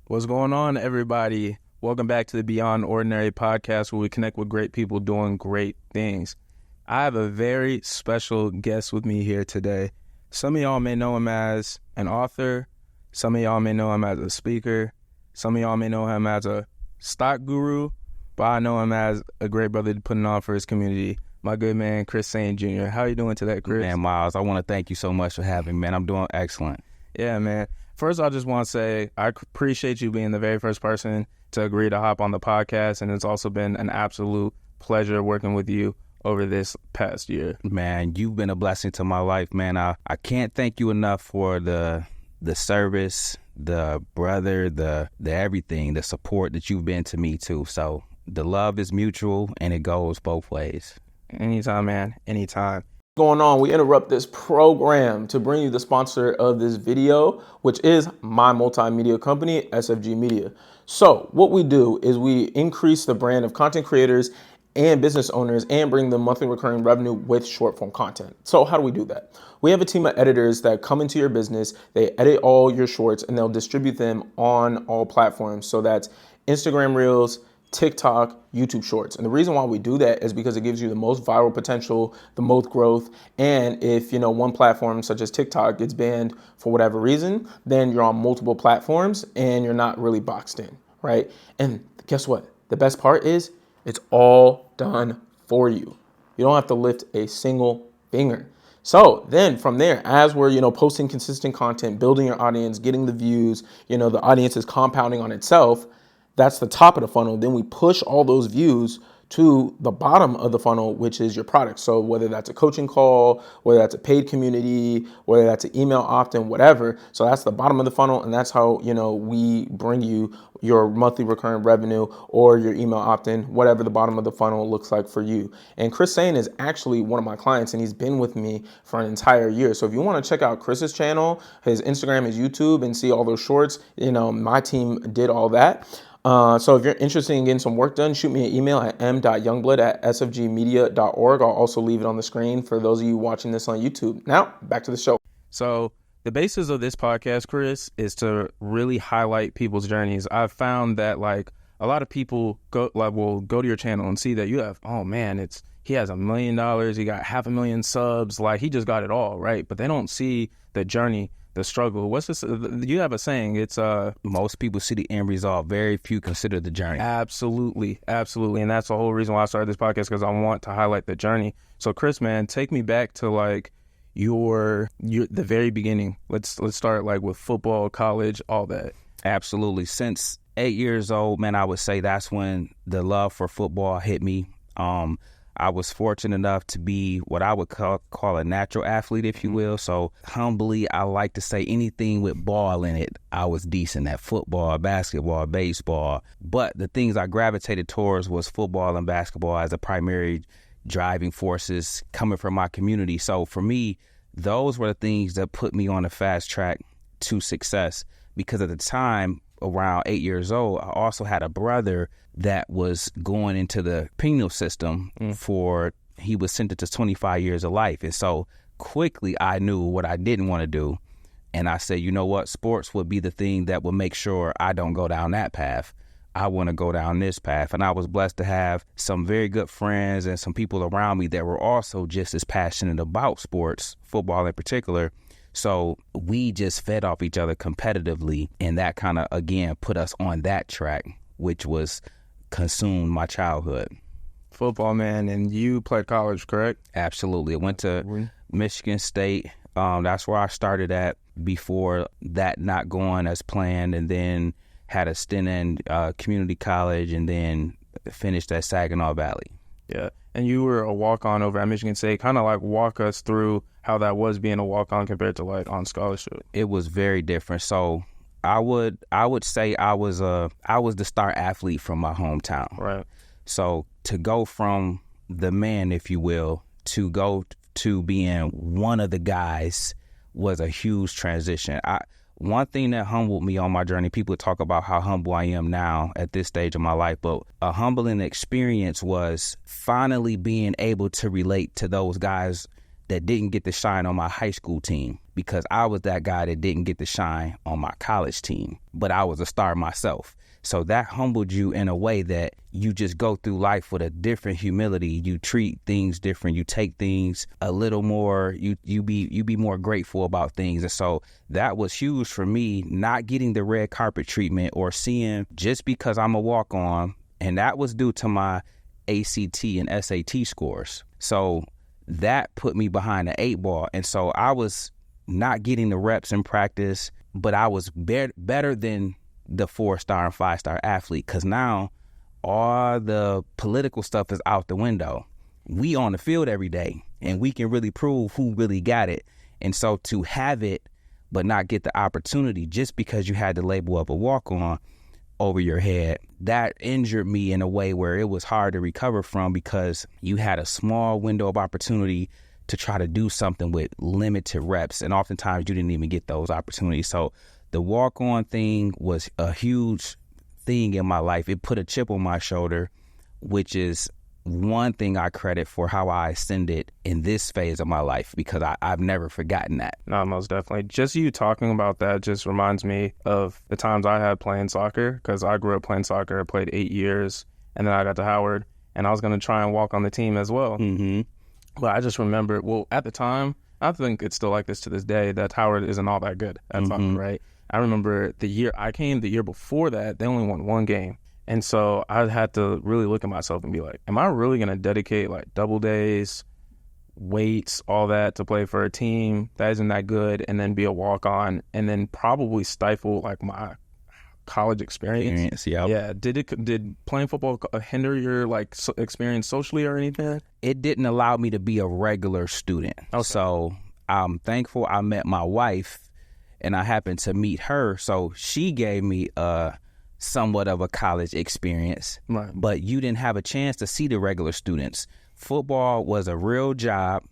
What's going on, everybody? Welcome back to the Beyond Ordinary podcast, where we connect with great people doing great things. I have a very special guest with me here today. Some of y'all may know him as an author. Some of y'all may know him as a speaker. Some of y'all may know him as a stock guru, but I know him as a great brother putting on for his community. My good man, Chris Sain Jr. How are you doing today, Chris? Man, Miles, I want to thank you so much for having me, man. I'm doing excellent. Yeah, man. First, I just want to say I appreciate you being the very first person to agree to hop on the podcast, and it's also been an absolute pleasure working with you over this past year. Man, you've been a blessing to my life, man. I can't thank you enough for the service, the brother, the everything, the support that you've been to me, too. So the love is mutual, and it goes both ways. Anytime, man. Anytime. Going on, we interrupt this program to bring you the sponsor of this video, which is my multimedia company, SFG Media. So what we do is we increase the brand of content creators and business owners and bring them monthly recurring revenue with short form content. So how do we do that? We have a team of editors that come into your business, they edit all your shorts, and they'll distribute them on all platforms. So that's Instagram Reels, TikTok, YouTube Shorts. And the reason why we do that is because it gives you the most viral potential, the most growth. And if, one platform such as TikTok gets banned for whatever reason, then you're on multiple platforms and you're not really boxed in, right? And guess what? The best part is it's all done for you. You don't have to lift a single finger. So then from there, as we're, posting consistent content, building your audience, getting the views, the audience is compounding on itself. That's the top of the funnel. Then we push all those views to the bottom of the funnel, which is your product. So whether that's a coaching call, whether that's a paid community, whether that's an email opt-in, whatever. So that's the bottom of the funnel. And that's how, we bring you your monthly recurring revenue or your email opt-in, whatever the bottom of the funnel looks like for you. And Chris Sain is actually one of my clients, and he's been with me for an entire year. So if you want to check out Chris's channel, his Instagram, his YouTube, and see all those shorts, my team did all that. So if you're interested in getting some work done, shoot me an email at m.youngblood@sfgmedia.org. I'll also leave it on the screen for those of you watching this on YouTube. Now, back to the show. So the basis of this podcast, Chris, is to really highlight people's journeys. I've found that a lot of people will go to your channel and see that you have, oh man, he has $1 million, he got 500,000 subs, he just got it all, right? But they don't see the journey, the struggle. What's this? You have a saying. It's most people see the end result. Very few consider the journey. Absolutely, absolutely, and that's the whole reason why I started this podcast, because I want to highlight the journey. So, Chris, man, take me back to your the very beginning. Let's start with football, college, all that. Absolutely. Since 8 years old, man, I would say that's when the love for football hit me. I was fortunate enough to be what I would call a natural athlete, if you will. So humbly, I like to say anything with ball in it, I was decent at: football, basketball, baseball. But the things I gravitated towards was football and basketball as a primary driving forces coming from my community. So for me, those were the things that put me on a fast track to success, because at the time, around 8 years old, I also had a brother that was going into the penal system he was sentenced to 25 years of life. And so quickly I knew what I didn't want to do. And I said, you know what? Sports would be the thing that would make sure I don't go down that path. I want to go down this path. And I was blessed to have some very good friends and some people around me that were also just as passionate about sports, football in particular. So we just fed off each other competitively, and that kind of, again, put us on that track, which was consumed my childhood. Football, man, and you played college, correct? Absolutely. I went to Michigan State. That's where I started at before that not going as planned, and then had a stint in community college, and then finished at Saginaw Valley. Yeah. And you were a walk-on over at Michigan State. Kind of walk us through how that was being a walk-on compared to on scholarship. It was very different. So I would say I was the star athlete from my hometown. Right. So to go from the man, if you will, to go to being one of the guys was a huge transition. One thing that humbled me on my journey, people talk about how humble I am now at this stage of my life, but a humbling experience was finally being able to relate to those guys that didn't get to shine on my high school team, because I was that guy that didn't get to shine on my college team, but I was a star myself. So that humbled you in a way that you just go through life with a different humility. You treat things different. You take things a little more. You be more grateful about things. And so that was huge for me, not getting the red carpet treatment or seeing just because I'm a walk-on, and that was due to my ACT and SAT scores. So that put me behind the 8 ball. And so I was not getting the reps in practice, but I was better than the 4-star and 5-star athlete, because now all the political stuff is out the window. We on the field every day, and we can really prove who really got it. And so to have it but not get the opportunity just because you had the label of a walk-on over your head, that injured me in a way where it was hard to recover from, because you had a small window of opportunity to try to do something with limited reps, and oftentimes you didn't even get those opportunities. So the walk-on thing was a huge thing in my life. It put a chip on my shoulder, which is one thing I credit for how I ascended in this phase of my life, because I've never forgotten that. No, most definitely. Just you talking about that just reminds me of the times I had playing soccer, because I grew up playing soccer. I played 8 years, and then I got to Howard, and I was going to try and walk on the team as well. Mm-hmm. But I just remember, well, at the time, I think it's still like this to this day, that Howard isn't all that good at soccer, right? I remember the year I came, the year before that, they only won 1 game. And so I had to really look at myself and be like, am I really going to dedicate like double days, weights, all that to play for a team that isn't that good, and then be a walk-on, and then probably stifle like my college experience? Yeah. Did playing football hinder your like experience socially or anything? It didn't allow me to be a regular student. Okay. So I'm thankful I met my wife, and I happened to meet her. So she gave me somewhat of a college experience, right? But you didn't have a chance to see the regular students. Football was a real job,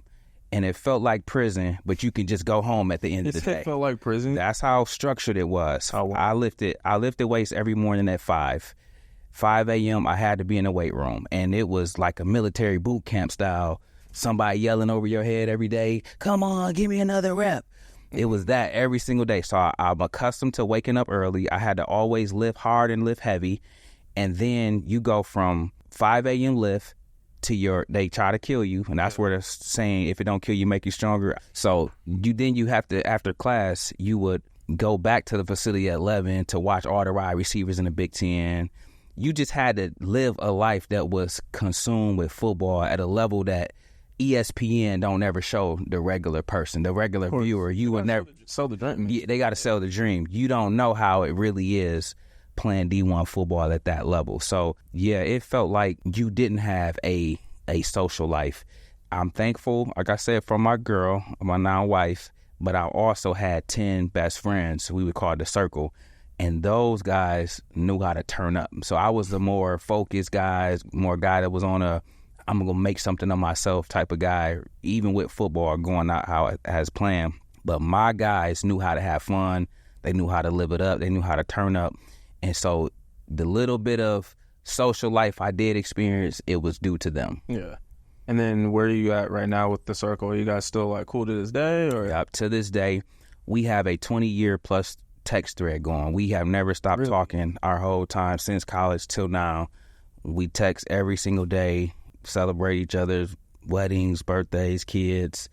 and it felt like prison, but you can just go home at the end of the day. It felt like prison? That's how structured it was. Oh, wow. I lifted weights every morning at 5 a.m. I had to be in the weight room, and it was like a military boot camp style. Somebody yelling over your head every day, come on, give me another rep. It was that every single day. So I'm accustomed to waking up early. I had to always lift hard and lift heavy. And then you go from 5 a.m. lift to they try to kill you. And that's where they're saying, if it don't kill you, make you stronger. So you have to, after class, you would go back to the facility at 11 to watch all the wide receivers in the Big Ten. You just had to live a life that was consumed with football at a level that ESPN don't ever show the regular person, the regular viewer. You would never sell the dream. Yeah, they got to sell the dream. You don't know how it really is playing D1 football at that level. So yeah, it felt like you didn't have a social life. I'm thankful, like I said, for my girl, my now wife, but I also had 10 best friends. We would call it the circle. And those guys knew how to turn up. So I was the more focused guy, more guy that was on I'm going to make something of myself type of guy, even with football going out how it has planned. But my guys knew how to have fun. They knew how to live it up. They knew how to turn up. And so the little bit of social life I did experience, it was due to them. Yeah. And then where are you at right now with the circle? Are you guys still like cool to this day? Or? Yep, to this day, we have a 20-year plus text thread going. We have never stopped talking our whole time since college till now. We text every single day, celebrate each other's weddings, birthdays, kids.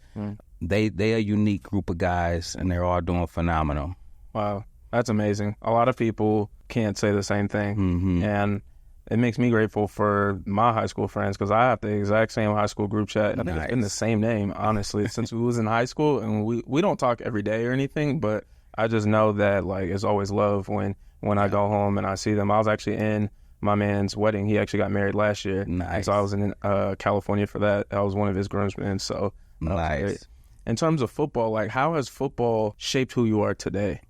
They a unique group of guys, and they're all doing phenomenal. Wow, that's amazing. A lot of people can't say the same thing, and it makes me grateful for my high school friends, because I have the exact same high school group chat. I think it's been the same name, honestly, since we was in high school, and we don't talk every day or anything, but I just know that like it's always love when I go home and I see them. I was actually in my man's wedding. He actually got married last year. Nice. And so I was in California for that. I was one of his groomsmen. So nice. In terms of football, like how has football shaped who you are today?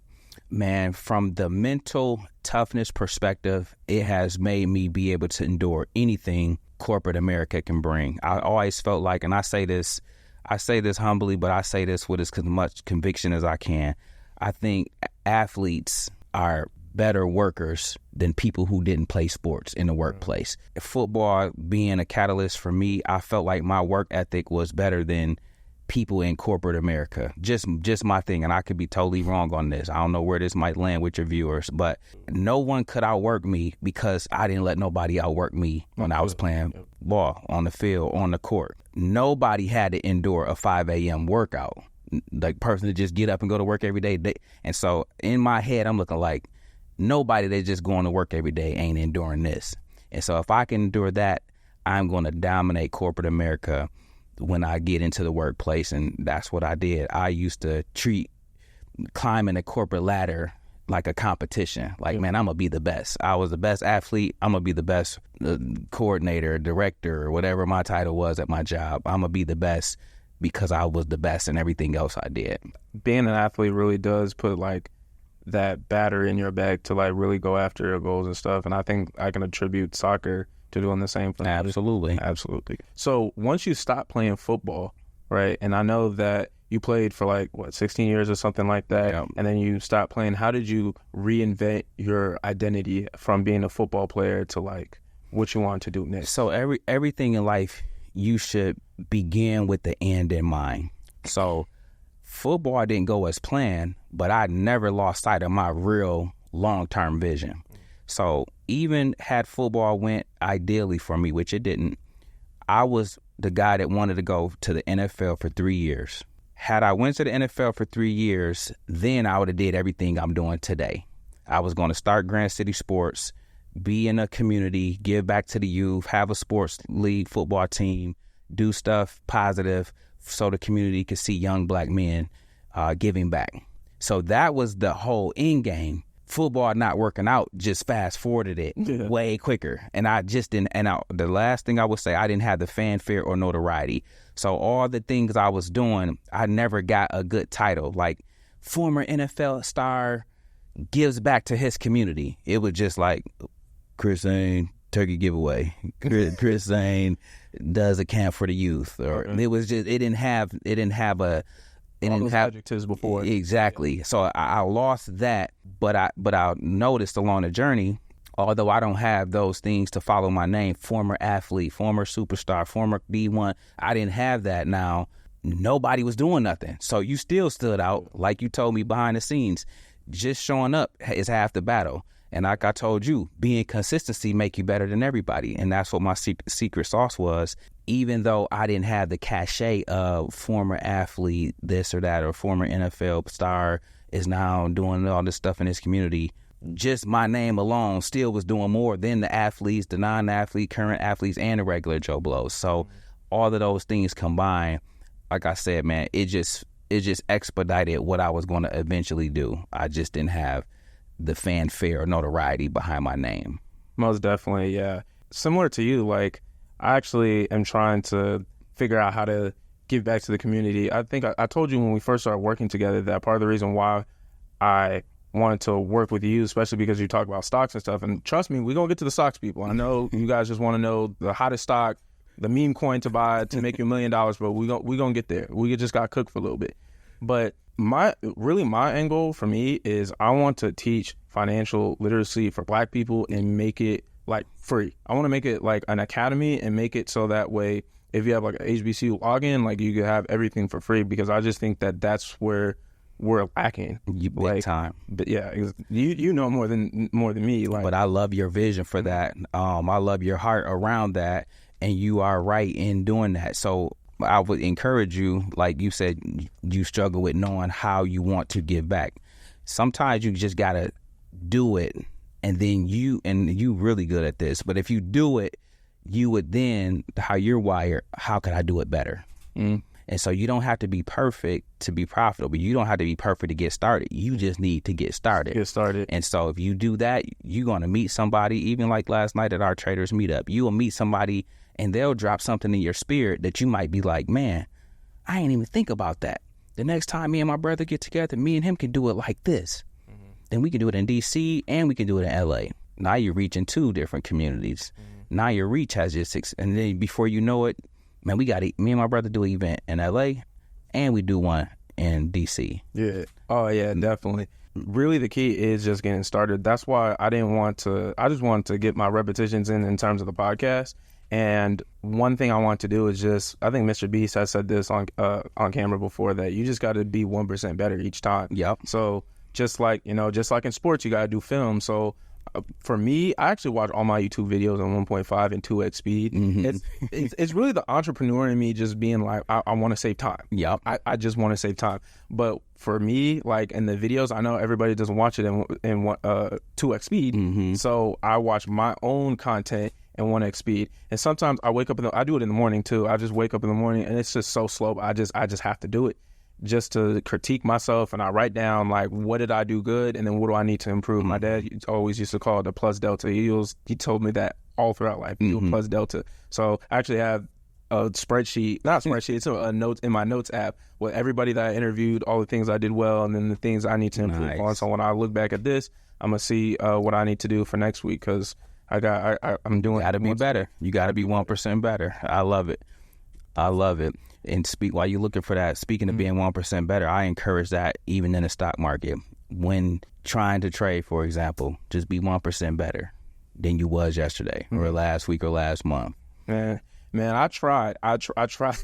Man, from the mental toughness perspective, it has made me be able to endure anything corporate America can bring. I always felt like, and I say this humbly, but I say this with as much conviction as I can. I think athletes are better workers than people who didn't play sports in the workplace. Football being a catalyst for me, I felt like my work ethic was better than people in corporate America. Just my thing, and I could be totally wrong on this. I don't know where this might land with your viewers, but no one could outwork me because I didn't let nobody outwork me when I was playing ball on the field, on the court. Nobody had to endure a 5 a.m. workout. Like person to just get up and go to work every day. And so in my head, I'm looking like nobody that's just going to work every day ain't enduring this. And so if I can endure that, I'm going to dominate corporate America when I get into the workplace. And that's what I did. I used to treat climbing the corporate ladder like a competition. Like, man, I'm going to be the best. I was the best athlete. I'm going to be the best coordinator, director, or whatever my title was at my job. I'm going to be the best because I was the best in everything else I did. Being an athlete really does put like that batter in your back to like really go after your goals and stuff. And I think I can attribute soccer to doing the same thing. Absolutely. Absolutely. So once you stopped playing football, right, and I know that you played for like, 16 years or something like that, and then you stopped playing, how did you reinvent your identity from being a football player to like what you want to do next? So everything in life, you should begin with the end in mind. So football didn't go as planned, but I never lost sight of my real long-term vision. So even had football went ideally for me, which it didn't, I was the guy that wanted to go to the NFL for 3 years. Had I went to the NFL for 3 years, then I would have did everything I'm doing today. I was going to start Grand City Sports, be in a community, give back to the youth, have a sports league football team, do stuff positive so the community could see young black men giving back. So that was the whole end game. Football not working out just fast forwarded it way quicker. And I just didn't, the last thing I would say, I didn't have the fanfare or notoriety. So all the things I was doing, I never got a good title. Like former NFL star gives back to his community. It was just like, Chris Sain, turkey giveaway. Chris Sain does a camp for the youth, or it was just it didn't have adjectives before. Exactly. So I lost that, but I noticed along the journey, although I don't have those things to follow my name, former athlete, former superstar, former D1, I didn't have that. Now nobody was doing nothing, so you still stood out, like you told me behind the scenes. Just showing up is half the battle. And like I told you, being consistency make you better than everybody. And that's what my secret sauce was. Even though I didn't have the cachet of former athlete, this or that, or former NFL star is now doing all this stuff in his community, just my name alone still was doing more than the athletes, the non-athlete, current athletes, and the regular Joe Blows. So all of those things combined, like I said, man, it just expedited what I was going to eventually do. I just didn't have the fanfare or notoriety behind my name. Most definitely, yeah. Similar to you, like I actually am trying to figure out how to give back to the community. I think I told you when we first started working together that part of the reason why I wanted to work with you, especially because you talk about stocks and stuff. And trust me, we're going to get to the stocks, people. I know you guys just want to know the hottest stock, the meme coin to buy to make you $1 million, but we're going to get there. We just got cooked for a little bit. But my angle for me is I want to teach financial literacy for black people and make it like free. I want to make it like an academy and make it so that way if you have like an HBCU login, like you could have everything for free, because I just think that that's where we're lacking. Big time. But yeah, you know more than me. Like, but I love your vision for that. I love your heart around that, and you are right in doing that. So I would encourage you, like you said, you struggle with knowing how you want to give back. Sometimes you just got to do it, and then you really good at this, but if you do it, you would then, how you're wired, how can I do it better? And so you don't have to be perfect to be profitable. You don't have to be perfect to get started. You just need to get started. And so if you do that, you're going to meet somebody, even like last night at our traders meetup, you will meet somebody and they'll drop something in your spirit that you might be like, man, I ain't even think about that. The next time me and my brother get together, me and him can do it like this. Then we can do it in DC and we can do it in LA. Now you're reaching 2 different communities. Now your reach has just and then before you know it, man, me and my brother do an event in LA and we do one in DC. Yeah. Oh yeah, definitely. Really the key is just getting started. That's why I just wanted to get my repetitions in terms of the podcast. And one thing I want to do is just, I think Mr. Beast has said this on camera before, that you just got to be 1% better each time. Yep. So just like in sports, you got to do film. So for me, I actually watch all my YouTube videos on 1.5 and 2x speed. It's really the entrepreneur in me just being like, I want to save time. Yep. I just want to save time. But for me, like in the videos, I know everybody doesn't watch it in 2x speed. So I watch my own content in 1x speed. And sometimes I wake up, I do it in the morning too. I just wake up in the morning and it's just so slow. I just have to do it just to critique myself. And I write down, like, what did I do good? And then what do I need to improve? My dad always used to call it the plus delta. He told me that all throughout life, plus delta. So I actually have a spreadsheet, it's a notes in my notes app with everybody that I interviewed, all the things I did well, and then the things I need to improve on. So when I look back at this, I'm going to see what I need to do for next week, because I'm doing. Got to be better. You got to be 1% better. I love it. And while you're looking for that, speaking of being 1% better, I encourage that even in the stock market. When trying to trade, for example, just be 1% better than you was yesterday or last week or last month. Man, I tried. I tried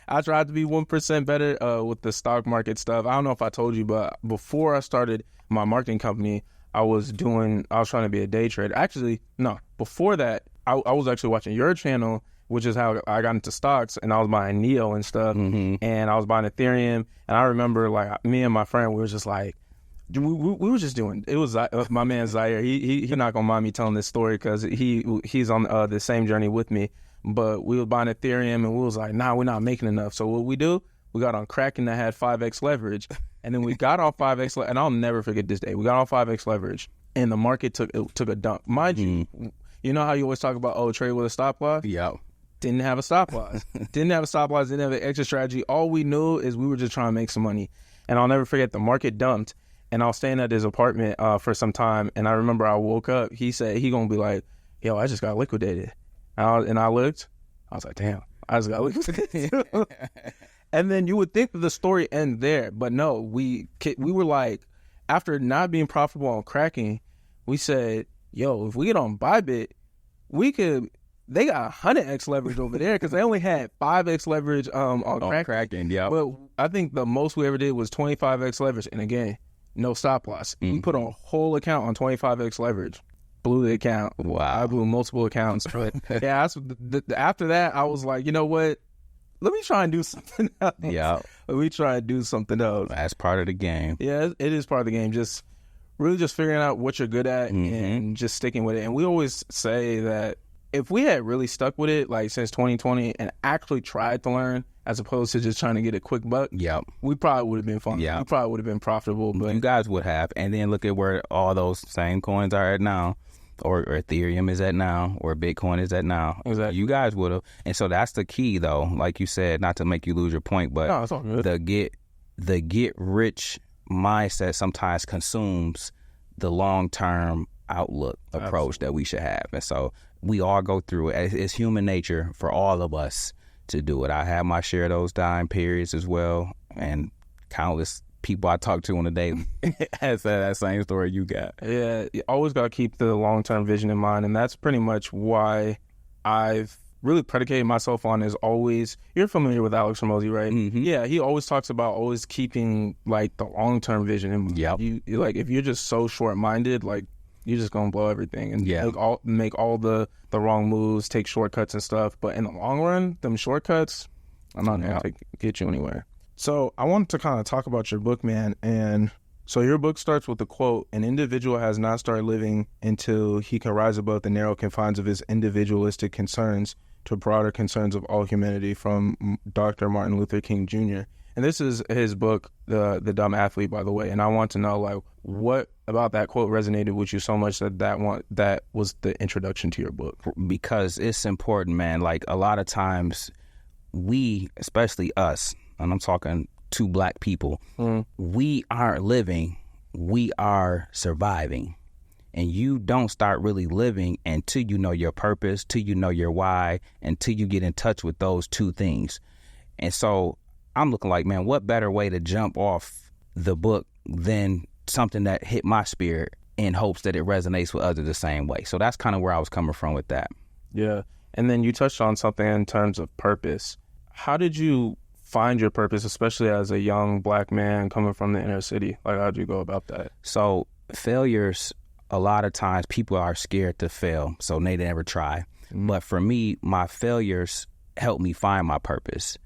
to be 1% better with the stock market stuff. I don't know if I told you, but before I started my marketing company, I was trying to be a day trader. Actually, no, before that, I was actually watching your channel, which is how I got into stocks, and I was buying Neo and stuff, and I was buying Ethereum. And I remember, like, me and my friend, we were just like, we were just doing, it was my man Zaire. He's not gonna mind me telling this story because he's on the same journey with me. But we were buying Ethereum, and we was like, nah, we're not making enough. So what we do, we got on Kraken that had 5x leverage, and then we got on 5x, and I'll never forget this day. We got on 5x leverage, and the market took a dump. Mind you, you know how you always talk about, trade with a stop loss? Yeah. Didn't have a stop loss. Didn't have an exit strategy. All we knew is we were just trying to make some money. And I'll never forget, the market dumped, and I was staying at his apartment for some time, and I remember I woke up, he said he gonna be like, yo, I just got liquidated. And I looked, I was like, damn, I just got liquidated. And then you would think that the story ends there, but no, we were like, after not being profitable on Kraken, we said, yo, if we get on Bybit, they got 100x leverage over there because they only had 5x leverage on Kraken. Yeah. But I think the most we ever did was 25x leverage. And again, no stop loss. We put a whole account on 25x leverage. Blew the account. Wow. I blew multiple accounts. But yeah, after that, I was like, you know what? Let me try and do something else. Yeah. Let me try and do something else. That's part of the game. Yeah, it is part of the game. Just really just figuring out what you're good at and just sticking with it. And we always say that if we had really stuck with it, like since 2020, and actually tried to learn, as opposed to just trying to get a quick buck, we probably would have been fun. Yeah. We probably would have been profitable. But you guys would have. And then look at where all those same coins are at now, or Ethereum is at now, or Bitcoin is at now. Exactly. You guys would have. And so that's the key, though. Like you said, not to make you lose your point, but no, it's all good. the get rich mindset sometimes consumes the long-term outlook approach that we should have. And so we all go through it. It's human nature for all of us to do it. I have my share of those dying periods as well, and countless people I talk to on a daily has that same story you got. Yeah, you always got to keep the long-term vision in mind, and that's pretty much why I've really predicated myself on is always, you're familiar with Alex Ramosi, right? Yeah, he always talks about always keeping like the long-term vision in mind. Yep. You like, if you're just so short-minded, like, you're just gonna blow everything and make all the wrong moves, take shortcuts and stuff. But in the long run, them shortcuts, I'm not gonna get you anywhere. So I wanted to kind of talk about your book, man. And so your book starts with the quote, "An individual has not started living until he can rise above the narrow confines of his individualistic concerns to broader concerns of all humanity," from Dr. Martin Luther King Jr. And this is his book, The Dumb Athlete, by the way. And I want to know, like, what about that quote resonated with you so much that was the introduction to your book? Because it's important, man. Like, a lot of times we, especially us, and I'm talking to Black people, we aren't living, we are surviving. And you don't start really living until you know your purpose, till you know your why, until you get in touch with those two things. And so I'm looking like, man, what better way to jump off the book than something that hit my spirit in hopes that it resonates with others the same way. So that's kind of where I was coming from with that. Yeah. And then you touched on something in terms of purpose. How did you find your purpose, especially as a young Black man coming from the inner city? Like, how'd you go about that? So failures, a lot of times people are scared to fail, so they never try. But for me, my failures helped me find my purpose.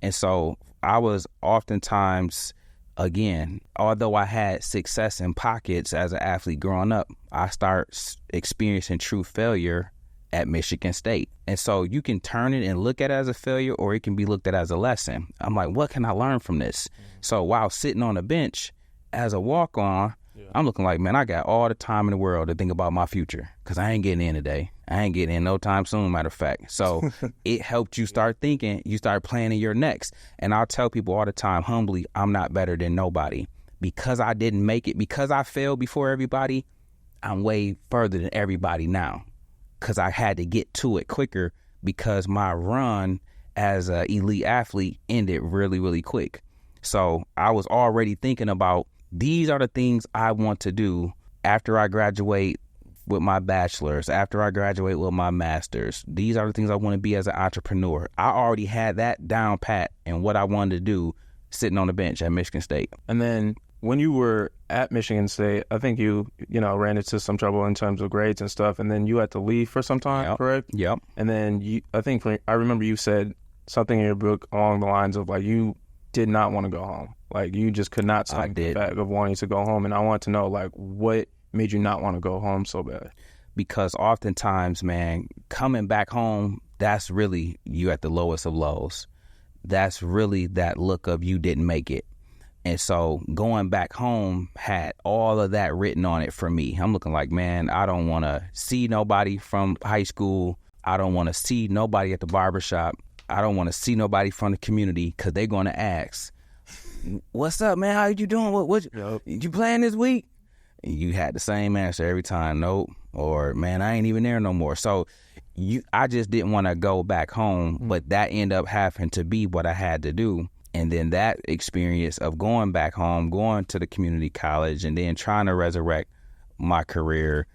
And so I was oftentimes, again, although I had success in pockets as an athlete growing up, I started experiencing true failure at Michigan State. And so you can turn it and look at it as a failure, or it can be looked at as a lesson. I'm like, what can I learn from this? So while sitting on the bench as a walk-on, I'm looking like, man, I got all the time in the world to think about my future, because I ain't getting in today. I ain't getting in no time soon, matter of fact. So it helped you start thinking, you start planning your next. And I'll tell people all the time, humbly, I'm not better than nobody. Because I didn't make it, because I failed before everybody, I'm way further than everybody now. Because I had to get to it quicker, because my run as an elite athlete ended really, really quick. So I was already thinking about, these are the things I want to do after I graduate with my bachelor's, after I graduate with my master's. These are the things I want to be as an entrepreneur. I already had that down pat and what I wanted to do sitting on the bench at Michigan State. And then when you were at Michigan State, I think you ran into some trouble in terms of grades and stuff, and then you had to leave for some time, correct? Yep. And then I remember you said something in your book along the lines of, like, you did not want to go home. Like, you just could not stop the fact of wanting to go home. And I want to know, like, what made you not want to go home so bad? Because oftentimes, man, coming back home, that's really you at the lowest of lows. That's really that look of you didn't make it. And so going back home had all of that written on it for me. I'm looking like, man, I don't want to see nobody from high school. I don't want to see nobody at the barbershop. I don't want to see nobody from the community, because they're going to ask, what's up, man? How you doing? What you playing this week? And you had the same answer every time, nope, or man, I ain't even there no more. So I just didn't want to go back home, but that ended up having to be what I had to do. And then that experience of going back home, going to the community college, and then trying to resurrect my career,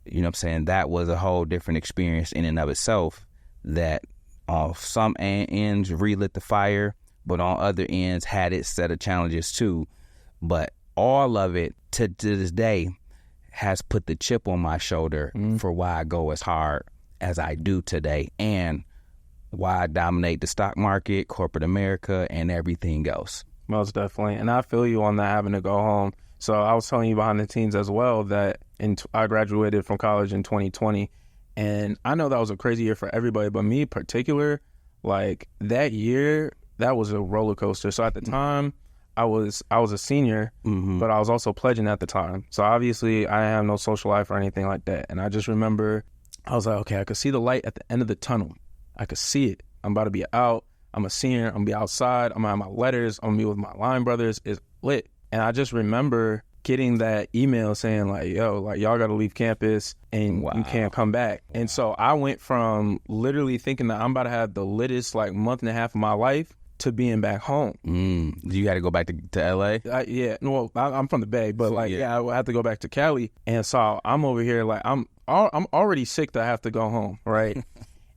you know what I'm saying, that was a whole different experience in and of itself, that on some ends relit the fire, but on other ends had its set of challenges too. But all of it to this day has put the chip on my shoulder for why I go as hard as I do today, and why I dominate the stock market, corporate America, and everything else. Most definitely. And I feel you on that, having to go home. So I was telling you behind the scenes as well that I graduated from college in 2020. And I know that was a crazy year for everybody, but me in particular, like, that year, that was a roller coaster. So at the time, I was a senior, but I was also pledging at the time. So obviously I didn't have no social life or anything like that. And I just remember I was like, okay, I could see the light at the end of the tunnel. I could see it. I'm about to be out. I'm a senior. I'm going to be outside. I'm going to have my letters. I'm going to be with my line brothers. It's lit. And I just remember getting that email saying, like, yo, like, y'all got to leave campus and you can't come back. And so I went from literally thinking that I'm about to have the littest, like, month and a half of my life to being back home. You got to go back to L.A.? Yeah. No, I'm from the Bay, but, like, I have to go back to Cali. And so I'm over here, like, I'm already sick that I have to go home, right?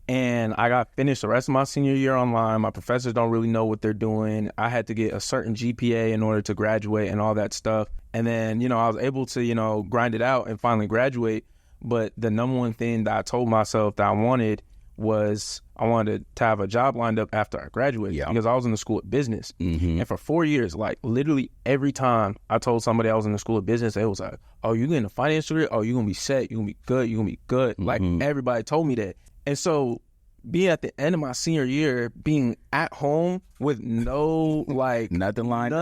And I got finished the rest of my senior year online. My professors don't really know what they're doing. I had to get a certain GPA in order to graduate and all that stuff. And then, I was able to, grind it out and finally graduate. But the number one thing that I told myself that I wanted was I wanted to have a job lined up after I graduated, because I was in the school of business. And for 4 years, like, literally every time I told somebody I was in the school of business, it was like, oh, you getting a finance degree? Oh, you're going to be set. You're going to be good. You're going to be good. Like, everybody told me that. And so being at the end of my senior year, being at home with no, like, nothing lined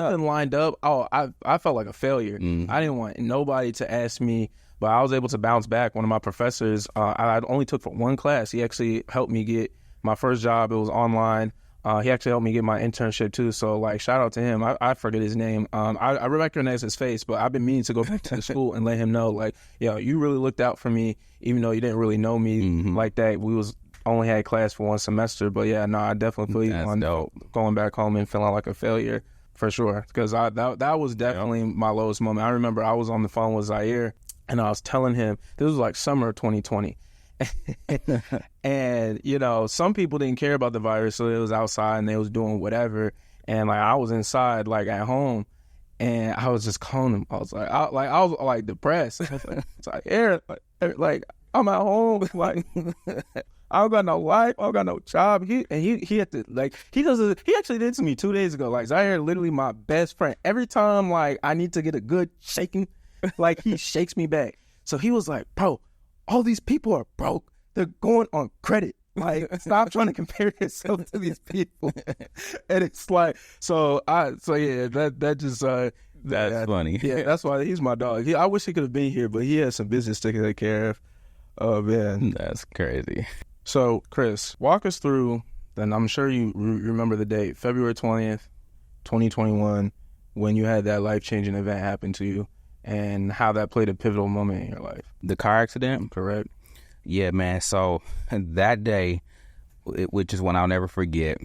up. Oh, I felt like a failure. I didn't want nobody to ask me, but I was able to bounce back. One of my professors, I only took for one class. He actually helped me get my first job. It was online. He actually helped me get my internship too. So, like, shout out to him. I forget his name. I recognize his face, but I've been meaning to go back to the school and let him know, like, yo, you really looked out for me, even though you didn't really know me like that. We was only had class for one semester, but yeah, no, I definitely feel you on going back home and feeling like a failure for sure. Because that was definitely my lowest moment. I remember I was on the phone with Zaire and I was telling him, this was like summer of 2020. And, you know, some people didn't care about the virus, so it was outside and they was doing whatever. And, like, I was inside, like, at home, and I was just calling them. I was like depressed. I was like, it's like, Aaron, like, I'm at home, like, I don't got no life, I don't got no job. He had to, like, he actually did to me 2 days ago. Like, Zaire, literally my best friend. Every time, like, I need to get a good shaking, like, he shakes me back. So he was like, bro, all these people are broke. They're going on credit. Like, stop trying to compare yourself to these people. And it's like, yeah, that just, that's funny. Yeah, that's why he's my dog. I wish he could have been here, but he has some business to take care of. Oh, man. That's crazy. So, Chris, walk us through, and I'm sure you remember the date, February 20th, 2021, when you had that life-changing event happen to you, and how that played a pivotal moment in your life. The car accident? Correct. Yeah, man. So that day, which is one I'll never forget,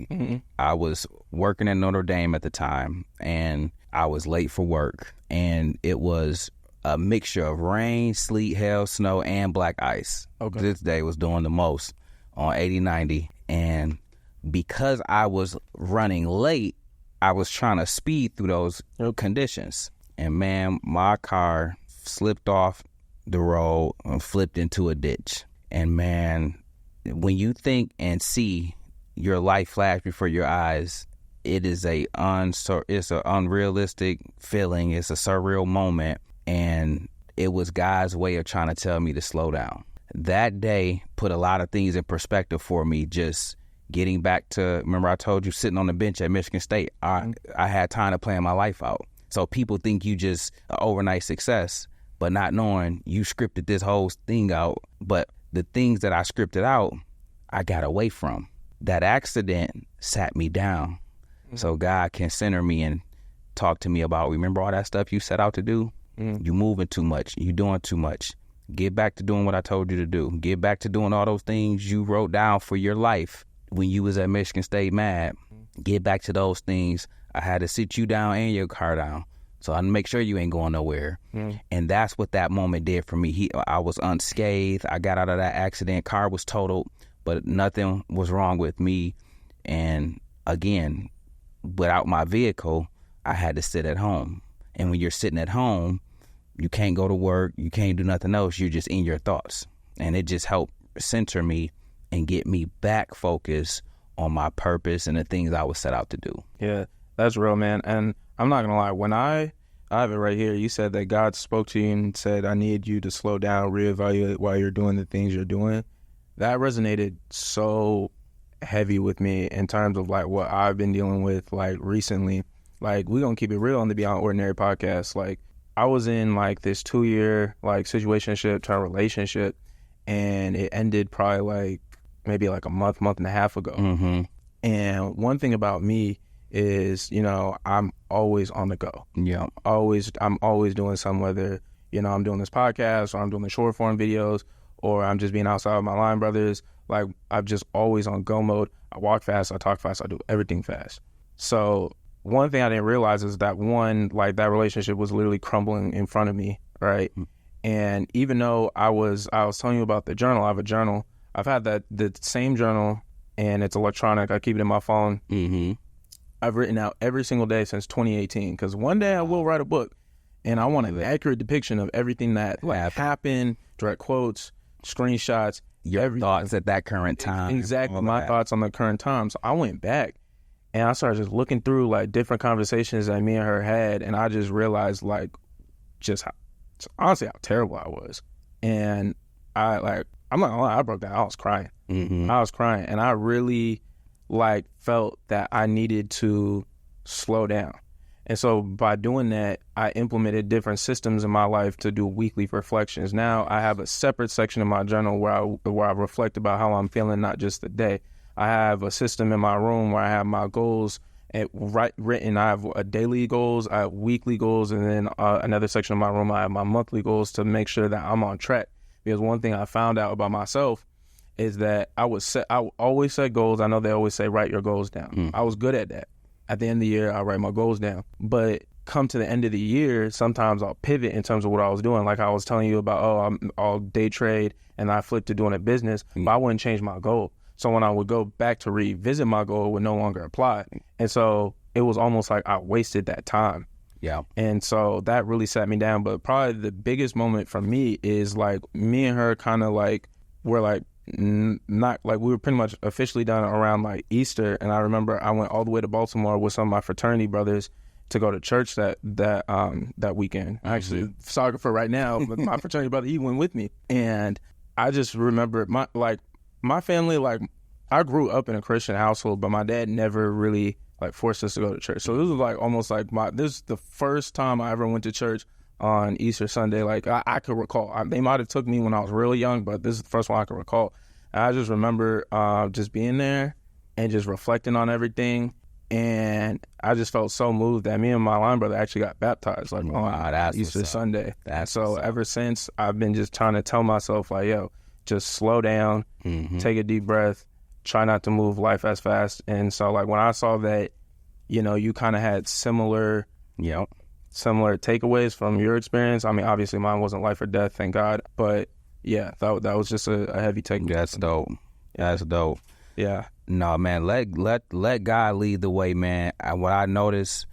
I was working in Notre Dame at the time, and I was late for work, and it was a mixture of rain, sleet, hail, snow, and black ice. Okay. This day was doing the most on 80-90, and because I was running late, I was trying to speed through those conditions. And, man, my car slipped off the road and flipped into a ditch. And, man, when you think and see your life flash before your eyes, it is it's an unrealistic feeling. It's a surreal moment. And it was God's way of trying to tell me to slow down. That day put a lot of things in perspective for me, just getting back to, remember I told you, sitting on the bench at Michigan State, I had time to plan my life out. So people think you just an overnight success, but not knowing you scripted this whole thing out. But the things that I scripted out, I got away from. That accident sat me down. So God can center me and talk to me about, remember all that stuff you set out to do? You moving too much. You doing too much. Get back to doing what I told you to do. Get back to doing all those things you wrote down for your life when you was at Michigan State mad. Get back to those things. I had to sit you down and your car down. So I make sure you ain't going nowhere. And that's what that moment did for me. I was unscathed. I got out of that accident. Car was totaled, but nothing was wrong with me. And again, without my vehicle, I had to sit at home. And when you're sitting at home, you can't go to work. You can't do nothing else. You're just in your thoughts. And it just helped center me and get me back focused on my purpose and the things I was set out to do. Yeah, that's real, man. And I'm not going to lie. When I have it right here, you said that God spoke to you and said, I need you to slow down, reevaluate why you're doing the things you're doing. That resonated so heavy with me in terms of like what I've been dealing with like recently. Like, we're going to keep it real on the Beyond Ordinary podcast. Like, I was in like this 2-year like situationship to relationship, and it ended probably like maybe like a month and a half ago. And one thing about me is, you know, I'm always on the go. Yeah. I'm always doing something, whether, you know, I'm doing this podcast or I'm doing the short form videos or I'm just being outside with my line brothers. Like, I'm just always on go mode. I walk fast, I talk fast, I do everything fast. So one thing I didn't realize is that that relationship was literally crumbling in front of me, right? And even though I was telling you about the journal, I have a journal. I've had the same journal, and it's electronic. I keep it in my phone. I've written out every single day since 2018, because one day I will write a book, and I want an accurate depiction of everything that happened, direct quotes, screenshots, your thoughts at that current time. Exactly, my thoughts on the current time. So I went back, and I started just looking through like different conversations that me and her had, and I just realized like just honestly how terrible I was. And I'm not gonna lie, I broke down. I was crying. I was crying, and I really like felt that I needed to slow down. And so by doing that, I implemented different systems in my life to do weekly reflections. Now I have a separate section in my journal where I reflect about how I'm feeling, not just the day. I have a system in my room where I have my goals written. I have daily goals, I have weekly goals, and then another section of my room, I have my monthly goals to make sure that I'm on track. Because one thing I found out about myself is that I always set goals. I know they always say write your goals down. I was good at that. At the end of the year, I write my goals down. But come to the end of the year, sometimes I'll pivot in terms of what I was doing. Like I was telling you about, I'll day trade and I flipped to doing a business, but I wouldn't change my goal. So when I would go back to revisit my goal, it would no longer apply. And so it was almost like I wasted that time. Yeah. And so that really sat me down. But probably the biggest moment for me is like me and her kind of like, we're like, not like we were pretty much officially done around like Easter. And I remember I went all the way to Baltimore with some of my fraternity brothers to go to church that weekend. Actually, photographer right now, but my fraternity brother, he went with me. And I just remember my family, like I grew up in a Christian household, but my dad never really like forced us to go to church. So this was like almost like this is the first time I ever went to church on Easter Sunday. Like I could recall. They might have took me when I was really young, but this is the first one I could recall. And I just remember just being there and just reflecting on everything. And I just felt so moved that me and my line brother actually got baptized like on Easter Sunday. So ever since, I've been just trying to tell myself like, yo, just slow down, take a deep breath, try not to move life as fast. And so like when I saw that, you know, you kind of had similar takeaways from your experience. I mean, obviously mine wasn't life or death, thank God. But yeah, that was just a heavy takeaway. That's dope. That's dope. Yeah. No, man, let God lead the way, man. What I notice,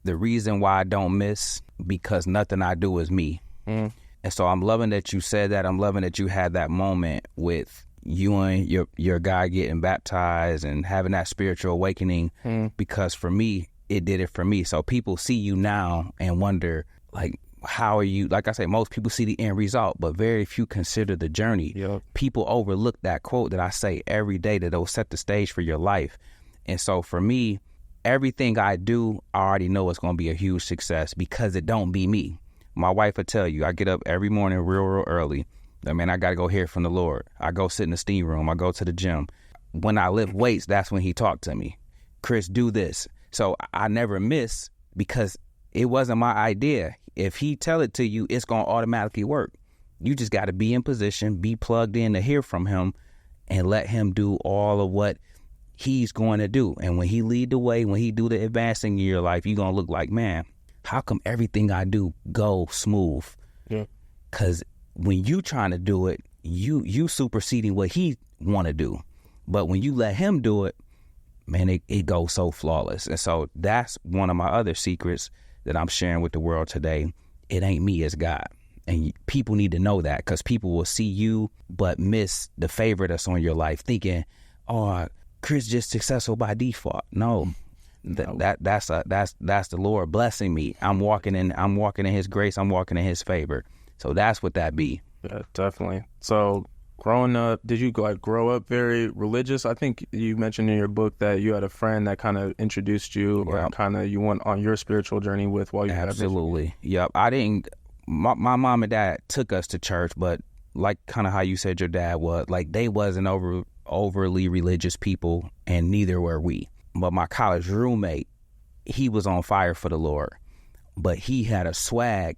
the reason why I don't miss, because nothing I do is me. And so I'm loving that you said that. I'm loving that you had that moment with you and your guy getting baptized and having that spiritual awakening, because for me, it did it for me. So people see you now and wonder, like, how are you? Like I say, most people see the end result, but very few consider the journey. Yep. People overlook that quote that I say every day that will set the stage for your life. And so for me, everything I do, I already know it's going to be a huge success because it don't be me. My wife will tell you, I get up every morning real early. I mean, I got to go hear from the Lord. I go sit in the steam room. I go to the gym. When I lift weights, that's when he talked to me. Chris, do this. So I never miss because it wasn't my idea. If he tell it to you, it's going to automatically work. You just got to be in position, be plugged in to hear from him, and let him do all of what he's going to do. And when he lead the way, when he do the advancing in your life, you're going to look like, man, how come everything I do go smooth? Yeah. Because when you trying to do it, you superseding what he want to do. But when you let him do it, man, it goes so flawless. And so that's one of my other secrets that I'm sharing with the world today. It ain't me, it's God. And people need to know that, because people will see you but miss the favor that's on your life, thinking, oh, Chris just successful by default. No, that's the Lord blessing me. I'm walking in his grace. I'm walking in his favor. So that's what that be. Yeah, definitely. So growing up, did you like grow up very religious? I think you mentioned in your book that you had a friend that kind of introduced you, or kind of you went on your spiritual journey with while you had. Absolutely. Yep. I didn't. My mom and dad took us to church, but like kind of how you said your dad was, like they wasn't overly religious people, and neither were we. But my college roommate, he was on fire for the Lord, but he had a swag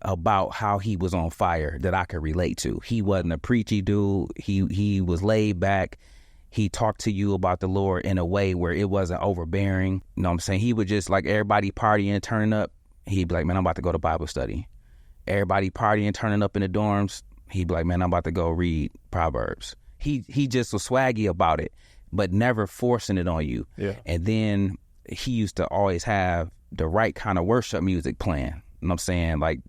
about how he was on fire that I could relate to. He wasn't a preachy dude. He was laid back. He talked to you about the Lord in a way where it wasn't overbearing. You know what I'm saying? He would just, like, everybody partying, turning up, he'd be like, man, I'm about to go to Bible study. Everybody partying, turning up in the dorms, he'd be like, man, I'm about to go read Proverbs. He just was swaggy about it, but never forcing it on you. Yeah. And then he used to always have the right kind of worship music playing. You know what I'm saying? Like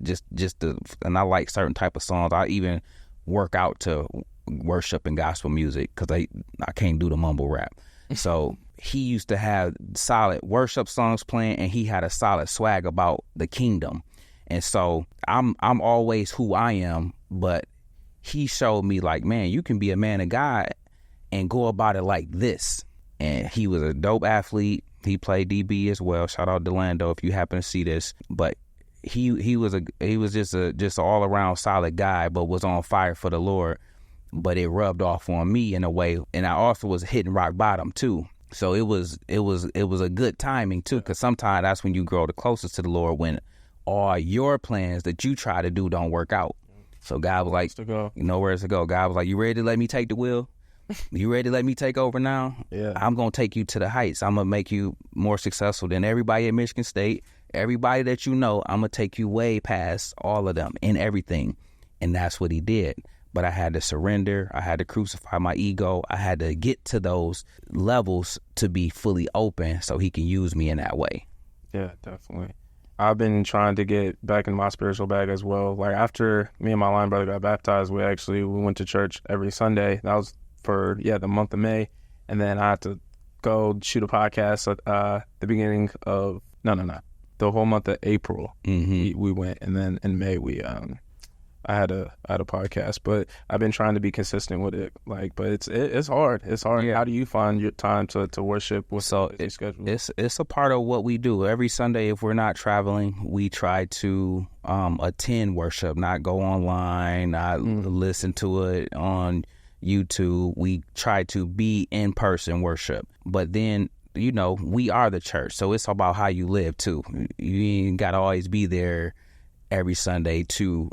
and I like certain type of songs. I even work out to worship and gospel music because I can't do the mumble rap. So he used to have solid worship songs playing, and he had a solid swag about the kingdom. And so I'm always who I am, but he showed me, like, man, you can be a man of God and go about it like this. And he was a dope athlete. He played DB as well. Shout out Delando if you happen to see this. But he was just an all around solid guy, but was on fire for the Lord. But it rubbed off on me in a way, and I also was hitting rock bottom too. So it was a good timing too, because sometimes that's when you grow the closest to the Lord, when all your plans that you try to do don't work out. So God was like, you know where to go. God was like, you ready to let me take the wheel? You ready to let me take over now? Yeah. I'm going to take you to the heights. I'm going to make you more successful than everybody at Michigan State, Everybody that you know, I'm going to take you way past all of them in everything. And that's what he did. But I had to surrender. I had to crucify my ego. I had to get to those levels to be fully open so he can use me in that way. Yeah, definitely. I've been trying to get back in my spiritual bag as well. Like after me and my line brother got baptized, we went to church every Sunday. That was for, the month of May. And then I had to go shoot a podcast at the beginning of, the whole month of April. We went. And then in May, I had a podcast, but I've been trying to be consistent with it. Like, but it's hard. It's hard. Yeah. How do you find your time to worship? What's your schedule? It's a part of what we do every Sunday. If we're not traveling, we try to attend worship, not go online, not listen to it on YouTube. We try to be in person worship, but then we are the church, so it's about how you live too. You ain't got to always be there every Sunday to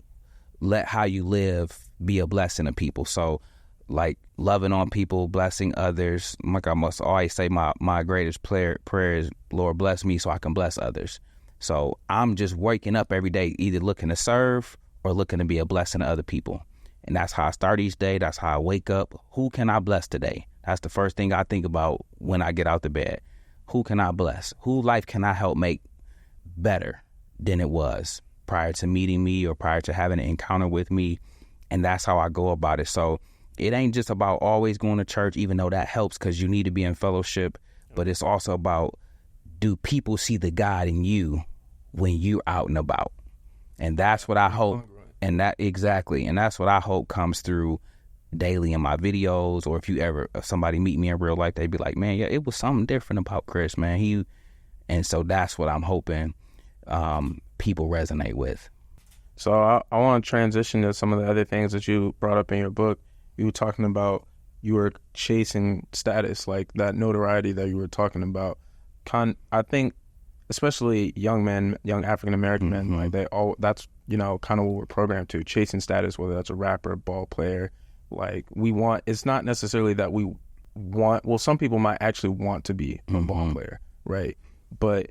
let how you live be a blessing to people. So like loving on people, blessing others. Like I must always say, my greatest prayer is, Lord, bless me so I can bless others. So I'm just waking up every day either looking to serve or looking to be a blessing to other people. And that's how I start each day. That's how I wake up. Who can I bless today? That's the first thing I think about when I get out the bed. Who can I bless? Whose life can I help make better than it was prior to meeting me or prior to having an encounter with me? And that's how I go about it. So it ain't just about always going to church, even though that helps because you need to be in fellowship, but it's also about, do people see the God in you when you're out and about? And that's what I hope. And that's what I hope comes through daily in my videos. Or if somebody meet me in real life, they'd be like, man, yeah, it was something different about Chris, man. And so that's what I'm hoping people resonate with. So I want to transition to some of the other things that you brought up in your book. You were talking about you were chasing status, like that notoriety that you were talking about. I think especially young men, young African-American men, like that's, kind of what we're programmed to, chasing status, whether that's a rapper, ball player. Like it's not necessarily that we want, well, some people might actually want to be a ball player, right? But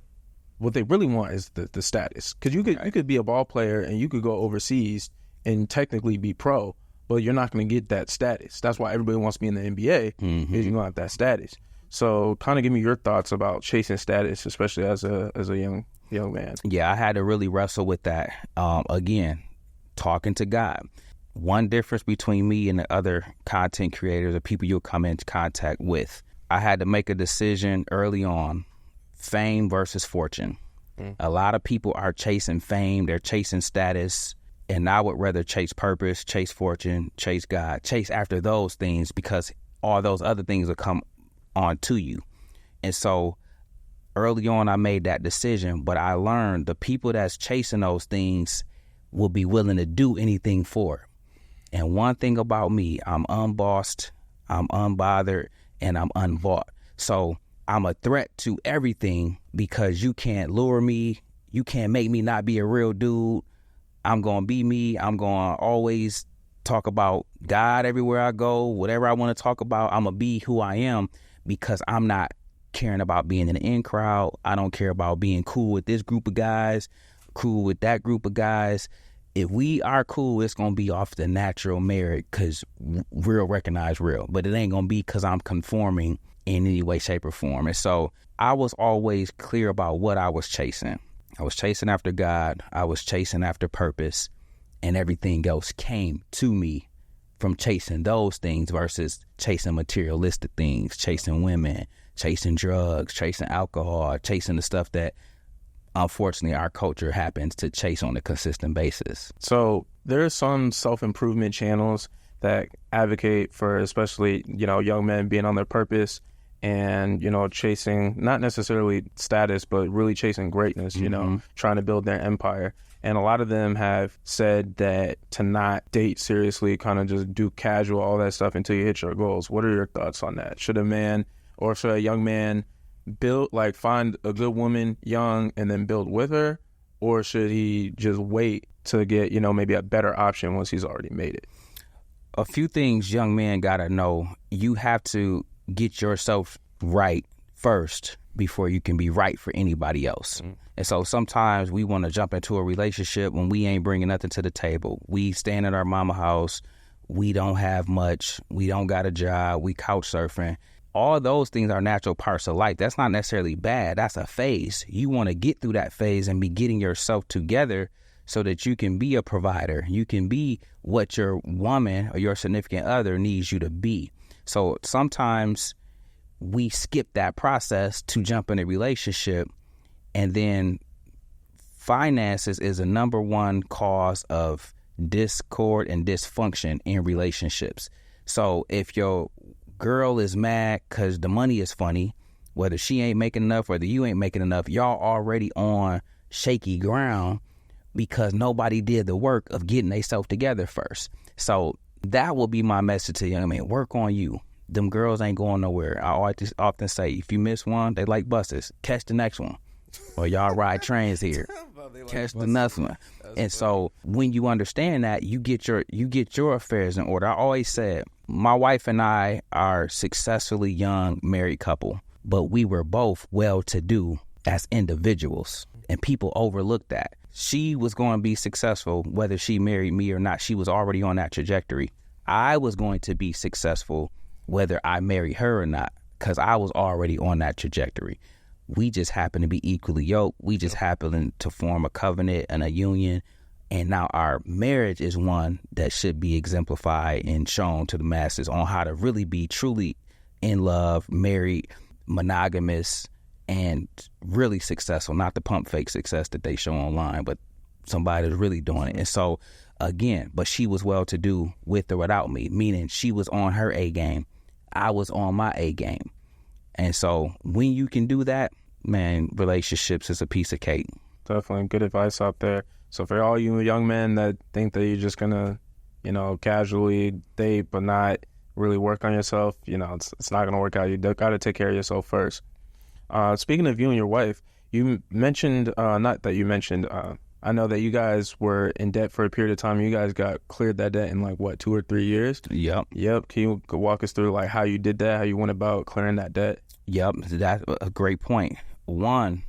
what they really want is the status. Because you could be a ball player and you could go overseas and technically be pro, but you're not going to get that status. That's why everybody wants to be in the NBA, because you don't have that status. So kind of give me your thoughts about chasing status, especially as a young man. Yeah, I had to really wrestle with that. Again, talking to God. One difference between me and the other content creators or people you'll come into contact with, I had to make a decision early on, fame versus fortune. A lot of people are chasing fame, they're chasing status, and I would rather chase purpose, chase fortune, chase God, chase after those things, because all those other things will come on to you. And so early on I made that decision, but I learned the people that's chasing those things will be willing to do anything for it. And one thing about me, I'm unbossed, I'm unbothered, and I'm unbought. So I'm a threat to everything because you can't lure me. You can't make me not be a real dude. I'm going to be me. I'm going to always talk about God everywhere I go. Whatever I want to talk about, I'm going to be who I am, because I'm not caring about being in the in crowd. I don't care about being cool with this group of guys, cool with that group of guys. If we are cool, it's going to be off the natural merit, because real recognize real. But it ain't going to be because I'm conforming in any way, shape, or form. And so I was always clear about what I was chasing. I was chasing after God. I was chasing after purpose. And everything else came to me from chasing those things versus chasing materialistic things, chasing women, chasing drugs, chasing alcohol, chasing the stuff that unfortunately our culture happens to chase on a consistent basis. So there are some self-improvement channels that advocate for, especially, young men being on their purpose and, chasing not necessarily status, but really chasing greatness, trying to build their empire. And a lot of them have said that to not date seriously, kind of just do casual, all that stuff until you hit your goals. What are your thoughts on that? Should a young man find a good woman young and then build with her? Or should he just wait to get, maybe a better option once he's already made it? A few things young men got to know. You have to get yourself right first before you can be right for anybody else. And so sometimes we want to jump into a relationship when we ain't bringing nothing to the table. We stand at our mama house. We don't have much. We don't got a job. We couch surfing. All those things are natural parts of life. That's not necessarily bad. That's a phase. You want to get through that phase and be getting yourself together so that you can be a provider. You can be what your woman or your significant other needs you to be. So sometimes we skip that process to jump in a relationship, and then finances is a number one cause of discord and dysfunction in relationships. So if your girl is mad because the money is funny, whether she ain't making enough, whether you ain't making enough, y'all already on shaky ground because nobody did the work of getting themselves together first. So that will be my message to young men. Work on you. Them girls ain't going nowhere. I always often say, if you miss one, they like buses. Catch the next one. Or y'all ride trains here. Catch the next one. And so when you understand that, you get your affairs in order. I always said, my wife and I are successfully young married couple, but we were both well-to-do as individuals, and people overlooked that. She was going to be successful whether she married me or not. She was already on that trajectory. I was going to be successful whether I married her or not, because I was already on that trajectory. We just happened to be equally yoked. We just happened to form a covenant and a union. And now our marriage is one that should be exemplified and shown to the masses on how to really be truly in love, married, monogamous, and really successful. Not the pump fake success that they show online, but somebody that's really doing it. And so, again, but she was well-to-do with or without me, meaning she was on her A game. I was on my A game. And so when you can do that, man, relationships is a piece of cake. Definitely good advice out there. So for all you young men that think that you're just going to, casually date but not really work on yourself, it's not going to work out. You got to take care of yourself first. Speaking of you and your wife, you mentioned, I know that you guys were in debt for a period of time. You guys got cleared that debt in 2 or 3 years? Yep. Can you walk us through how you did that, how you went about clearing that debt? Yep, that's a great point. One,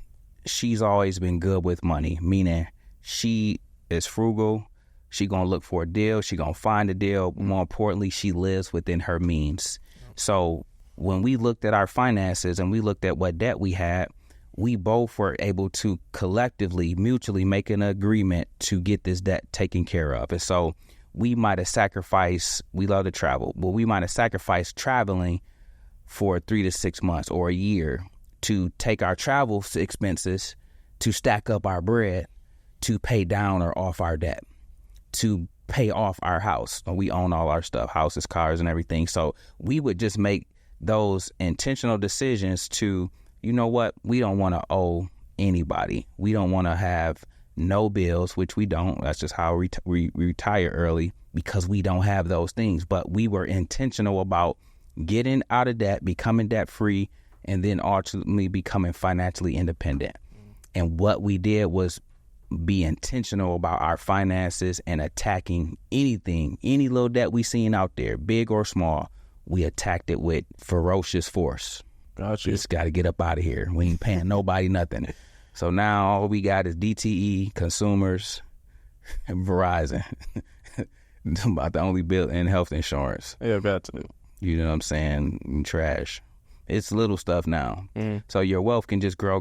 she's always been good with money, meaning she is frugal. She gonna look for a deal. She gonna find a deal. More importantly, she lives within her means. So when we looked at our finances and we looked at what debt we had, we both were able to collectively, mutually make an agreement to get this debt taken care of. And so we might have sacrificed, we love to travel, but we might have sacrificed traveling for 3 to 6 months or a year to take our travel expenses, to stack up our bread, to pay down or off our debt, to pay off our house. We own all our stuff, houses, cars, and everything. So we would just make those intentional decisions to, you know what, we don't want to owe anybody. We don't want to have no bills, which we don't. That's just how we retire early, because we don't have those things. But we were intentional about getting out of debt, becoming debt free, and then ultimately becoming financially independent. And what we did was be intentional about our finances and attacking anything, any little debt we seen out there, big or small. We attacked it with ferocious force. Gotcha. Just got to get up out of here. We ain't paying nobody nothing. So now all we got is DTE, consumers, and Verizon. About the only bill in health insurance. Yeah, got to. You know what I'm saying? Trash. It's little stuff now. So your wealth can just grow.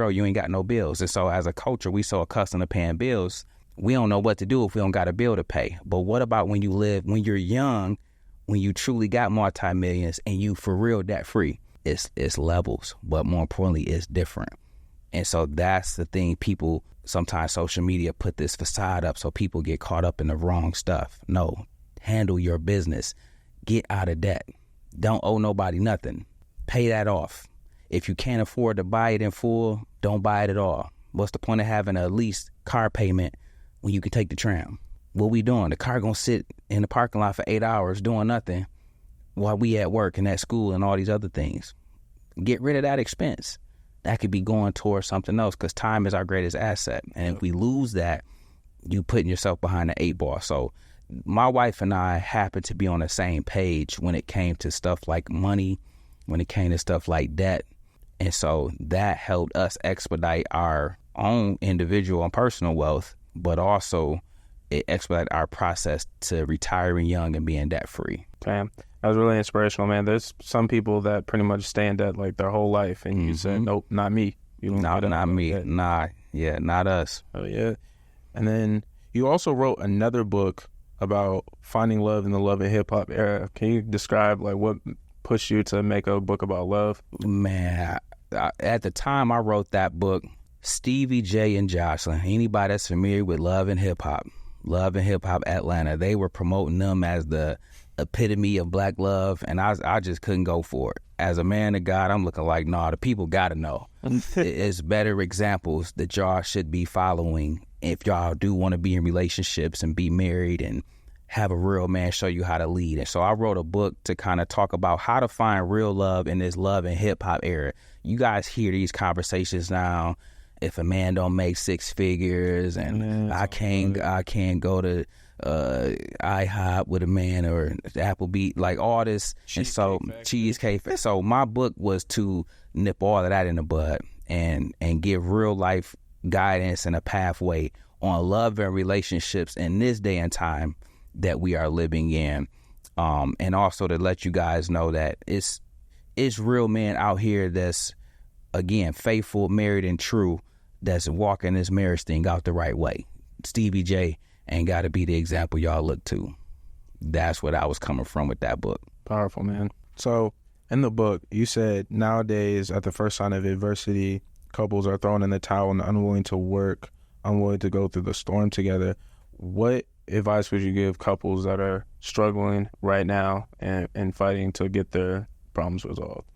You ain't got no bills. And so as a culture, we so accustomed to paying bills, we don't know what to do if we don't got a bill to pay. But what about when you're young, when you truly got multi-millions and you for real debt free? It's levels, but more importantly, it's different. And so that's the thing. People, sometimes social media put this facade up so people get caught up in the wrong stuff. No, handle your business. Get out of debt. Don't owe nobody nothing. Pay that off. If you can't afford to buy it in full, don't buy it at all. What's the point of having a lease car payment when you can take the tram? What we doing? The car gonna sit in the parking lot for 8 hours doing nothing while we at work and at school and all these other things. Get rid of that expense. That could be going towards something else, because time is our greatest asset. And if we lose that, you putting yourself behind the 8 ball. So my wife and I happen to be on the same page when it came to stuff like money, when it came to stuff like debt. And so that helped us expedite our own individual and personal wealth, but also it expedited our process to retiring young and being debt free. Damn, that was really inspirational, man. There's some people that pretty much stay in debt like their whole life, and you said, nope, not me. You don't Not me. Nah, yeah, not us. Oh yeah. And then you also wrote another book about finding love in the love and hip hop era. Can you describe like what pushed you to make a book about love? Man, at the time I wrote that book, Stevie J and Jocelyn, anybody that's familiar with Love and Hip Hop Atlanta, they were promoting them as the epitome of black love, and I just couldn't go for it. As a man of God, I'm looking like, nah, the people got to know. It's better examples that y'all should be following if y'all do want to be in relationships and be married and have a real man show you how to lead. And so I wrote a book to kind of talk about how to find real love in this love and hip hop era. You guys hear these conversations now. If a man don't make six figures and I can't go to IHOP with a man or Applebee's, like all this, cheesecake. So my book was to nip all of that in the bud and give real life guidance and a pathway on love and relationships in this day and time that we are living in, and also to let you guys know that it's real men out here that's, again, faithful, married, and true, that's walking this marriage thing out the right way. Stevie J ain't got to be the example y'all look to. That's what I was coming from with that book. Powerful, man. So in the book, you said nowadays at the first sign of adversity, couples are thrown in the towel and unwilling to work, unwilling to go through the storm together. What advice would you give couples that are struggling right now and fighting to get their problems resolved?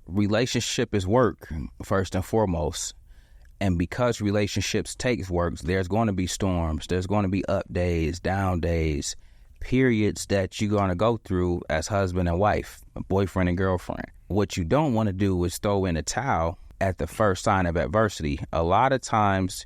Relationship is work, first and foremost. And because relationships takes work, there's going to be storms. There's going to be up days, down days, periods that you're going to go through as husband and wife, boyfriend and girlfriend. What you don't want to do is throw in a towel at the first sign of adversity. A lot of times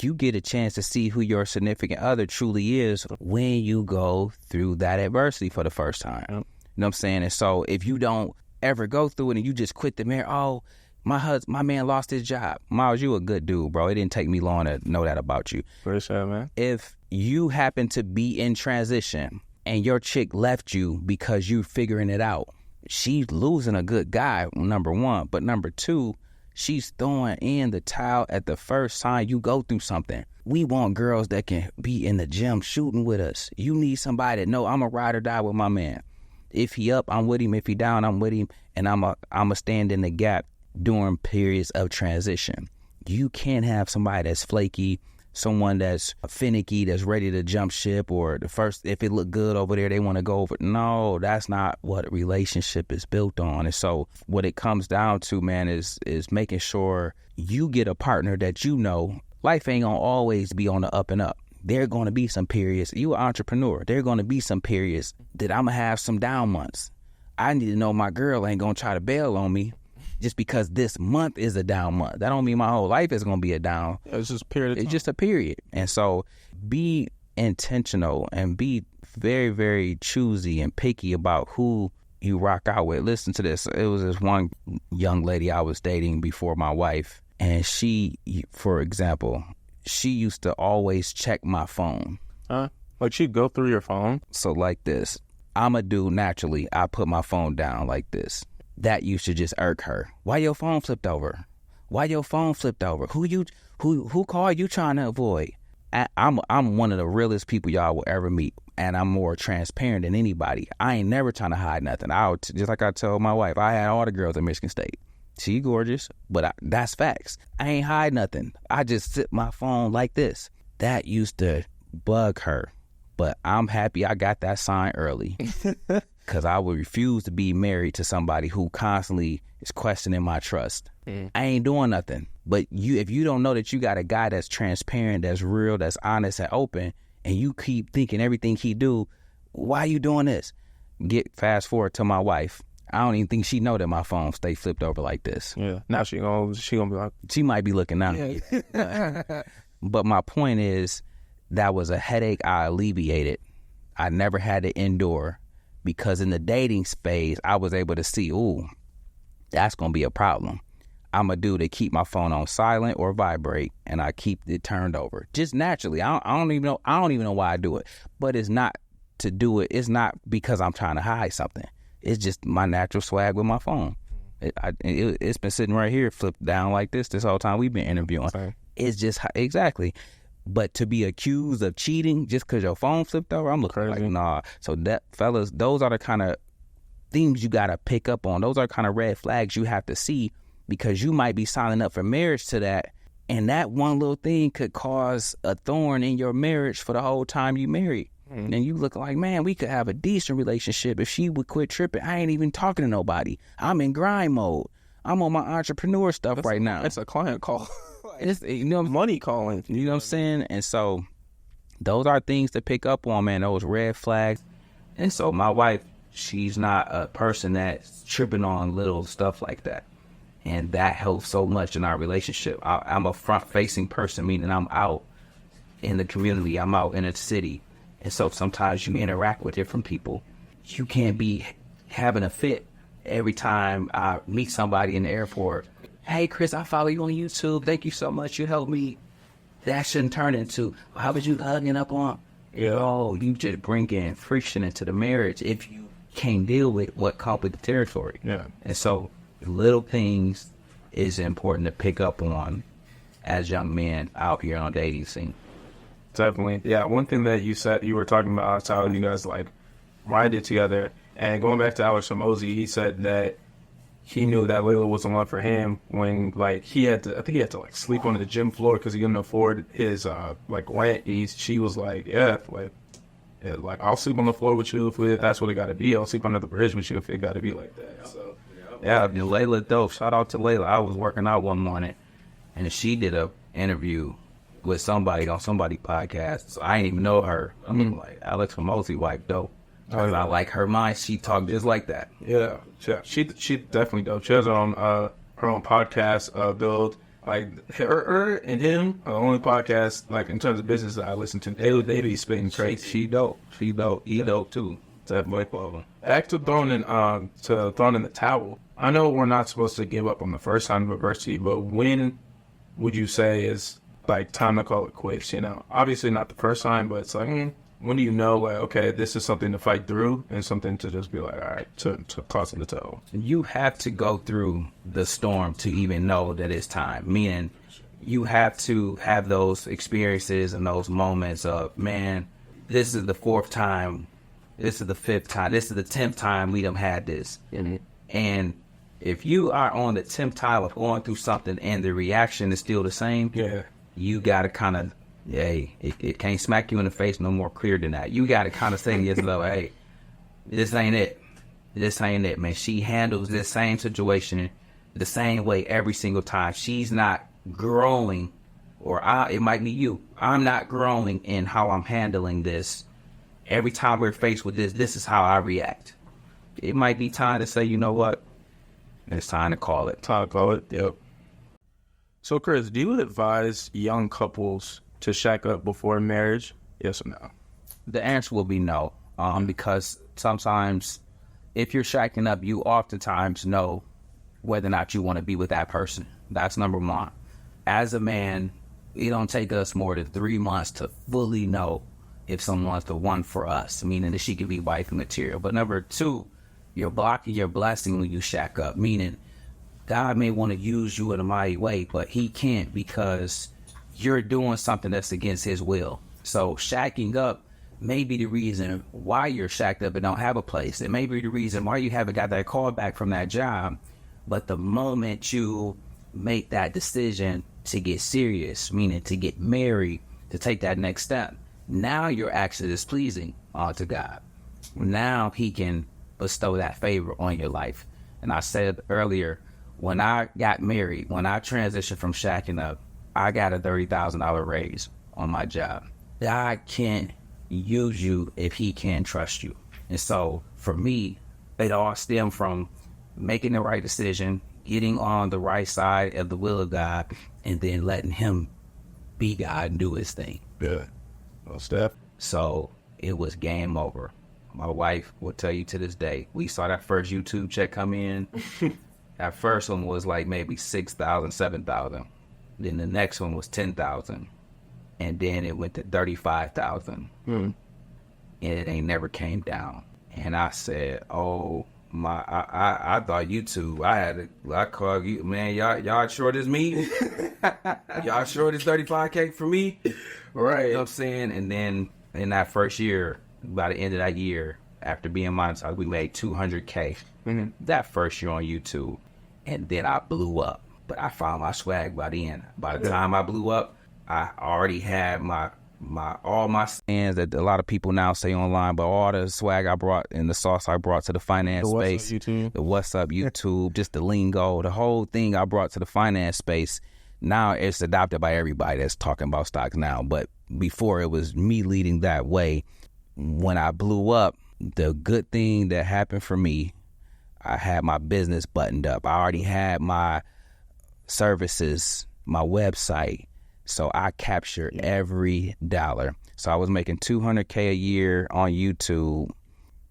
you get a chance to see who your significant other truly is when you go through that adversity for the first time. You know what I'm saying? And so if you don't ever go through it and you just quit the marriage, my man lost his job. Miles, you a good dude, bro. It didn't take me long to know that about you. For sure, man. If you happen to be in transition and your chick left you because you figuring it out, she's losing a good guy, number one. But number two, she's throwing in the towel at the first sign you go through something. We want girls that can be in the gym shooting with us. You need somebody that know I'm a ride or die with my man. If he up, I'm with him. If he down, I'm with him. And I'm a stand in the gap during periods of transition. You can't have somebody that's flaky, someone that's finicky, that's ready to jump ship, or if it look good over there, they want to go over. No, that's not what a relationship is built on. And so what it comes down to, man, is making sure you get a partner that you know life ain't gonna always be on the up and up. There are going to be some periods. You an entrepreneur. There are going to be some periods that I'm going to have some down months. I need to know my girl ain't going to try to bail on me just because this month is a down month. That don't mean my whole life is going to be a down. It's just a period of time. It's just a period. And so be intentional and be very, very choosy and picky about who you rock out with. Listen to this. It was this one young lady I was dating before my wife. And she, for example, she used to always check my phone. Huh? Like she'd go through your phone? So like this. I'm a dude, naturally, I put my phone down like this. That used to just irk her. Why your phone flipped over? Why your phone flipped over? Who called you trying to avoid? I'm one of the realest people y'all will ever meet, and I'm more transparent than anybody. I ain't never trying to hide nothing. Just like I told my wife, I had all the girls at Michigan State. She gorgeous, but that's facts. I ain't hide nothing. I just sit my phone like this. That used to bug her, but I'm happy I got that sign early. Because I would refuse to be married to somebody who constantly is questioning my trust. I ain't doing nothing. But if you don't know that you got a guy that's transparent, that's real, that's honest and open, and you keep thinking everything he do, why you doing this? Get fast forward to my wife. I don't even think she know that my phone stay flipped over like this. Yeah. Now she gonna be like, she might be looking now. Yeah. But my point is, that was a headache I alleviated. I never had to endure. Because in the dating phase, I was able to see, ooh, that's going to be a problem. I'm a dude that keep my phone on silent or vibrate, and I keep it turned over just naturally. I don't even know why I do it, but it's not to do it. It's not because I'm trying to hide something. It's just my natural swag with my phone. It's been sitting right here, flipped down like this whole time we've been interviewing. Same. It's just exactly. But to be accused of cheating just because your phone flipped over, I'm looking like, nah. So that, fellas, those are the kind of things you got to pick up on. Those are kind of red flags you have to see, because you might be signing up for marriage to that, and that one little thing could cause a thorn in your marriage for the whole time you married. And you look like, man, we could have a decent relationship if she would quit tripping. I ain't even talking to nobody. I'm in grind mode. I'm on my entrepreneur stuff right now. It's a client call. It's, you know, money calling. You know what I'm saying? And so those are things to pick up on, man, those red flags. And so my wife, she's not a person that's tripping on little stuff like that. And that helps so much in our relationship. I'm a front-facing person, meaning I'm out in the community. I'm out in a city. And so sometimes you interact with different people. You can't be having a fit every time I meet somebody in the airport. Hey, Chris, I follow you on YouTube. Thank you so much. You helped me. That shouldn't turn into, how was you hugging up on? You just bring in friction into the marriage if you can't deal with what comes with the territory. Yeah. And so little things is important to pick up on as young men out here on the dating scene. Definitely. Yeah, one thing that you said, you were talking about how you guys like grinded together, and going back to Alex Hormozi, he said that he knew that Layla wasn't one for him when like he had to like sleep on the gym floor because he couldn't afford his like rent. She was like, like I'll sleep on the floor with you if that's what it got to be. I'll sleep under the bridge with you if it got to be like that. So yeah, Layla dope. Shout out to Layla. I was working out one morning, and she did a interview with somebody on somebody podcast. So I didn't even know her. I'm like, Alex Hormozi, wife dope. I like her mind. She talked just like that. Yeah. She definitely dope. She has her own podcast, Build. Like her and him are the only podcast like in terms of business that I listen to. They be spitting crazy. She dope. He dope too. Definitely. Back to throwing in the towel. I know we're not supposed to give up on the first time of adversity, but when would you say is like time to call it quits? You know, obviously not the first time, but it's like when do you know like, okay, this is something to fight through and something to just be like, all right, to toss in the towel. You have to go through the storm to even know that it's time. Meaning, you have to have those experiences and those moments of, man, this is the fourth time, this is the fifth time, this is the 10th time we done had this. And if you are on the 10th time of going through something and the reaction is still the same, you got to kind of, it can't smack you in the face no more clear than that. You got to kind of say to yourself, hey, this ain't it. This ain't it, man. She handles this same situation the same way every single time. She's not growing, or it might be you. I'm not growing in how I'm handling this. Every time we're faced with this is how I react. It might be time to say, you know what? It's time to call it. Yep. So, Chris, do you advise young couples to shack up before marriage? Yes or no? The answer will be no, because sometimes if you're shacking up, you oftentimes know whether or not you want to be with that person. That's number one. As a man, it don't take us more than 3 months to fully know if someone's the one for us, meaning that she could be wife material. But number two, you're blocking your blessing when you shack up, meaning God may want to use you in a mighty way, but he can't because you're doing something that's against his will. So shacking up may be the reason why you're shacked up and don't have a place. It may be the reason why you haven't got that call back from that job. But the moment you make that decision to get serious, meaning to get married, to take that next step, now your action is pleasing to God. Now he can bestow that favor on your life. And I said earlier, when I got married, when I transitioned from shacking up, I got a $30,000 raise on my job. God can't use you if he can't trust you. And so for me, it all stemmed from making the right decision, getting on the right side of the will of God, and then letting him be God and do his thing. Yeah. Well, Steph. So it was game over. My wife will tell you to this day, we saw that first YouTube check come in, That first one was like maybe 6,000, 7,000. Then the next one was 10,000. And then it went to 35,000. And it ain't never came down. And I said, oh my, I thought YouTube, I called you, man, y'all short as me? Y'all short as 35K for me? Right. You know what I'm saying? And then in that first year, by the end of that year, after being monetized, we made 200K that first year on YouTube. And then I blew up. But I found my swag by the end. By the time I blew up, I already had all my stands that a lot of people now say online, but all the swag I brought and the sauce I brought to the finance space, the What's Up YouTube, just the lingo, the whole thing I brought to the finance space. Now it's adopted by everybody that's talking about stocks now. But before, it was me leading that way. When I blew up, the good thing that happened for me, I had my business buttoned up. I already had my services, my website. So I captured every dollar. So I was making $200K a year on YouTube,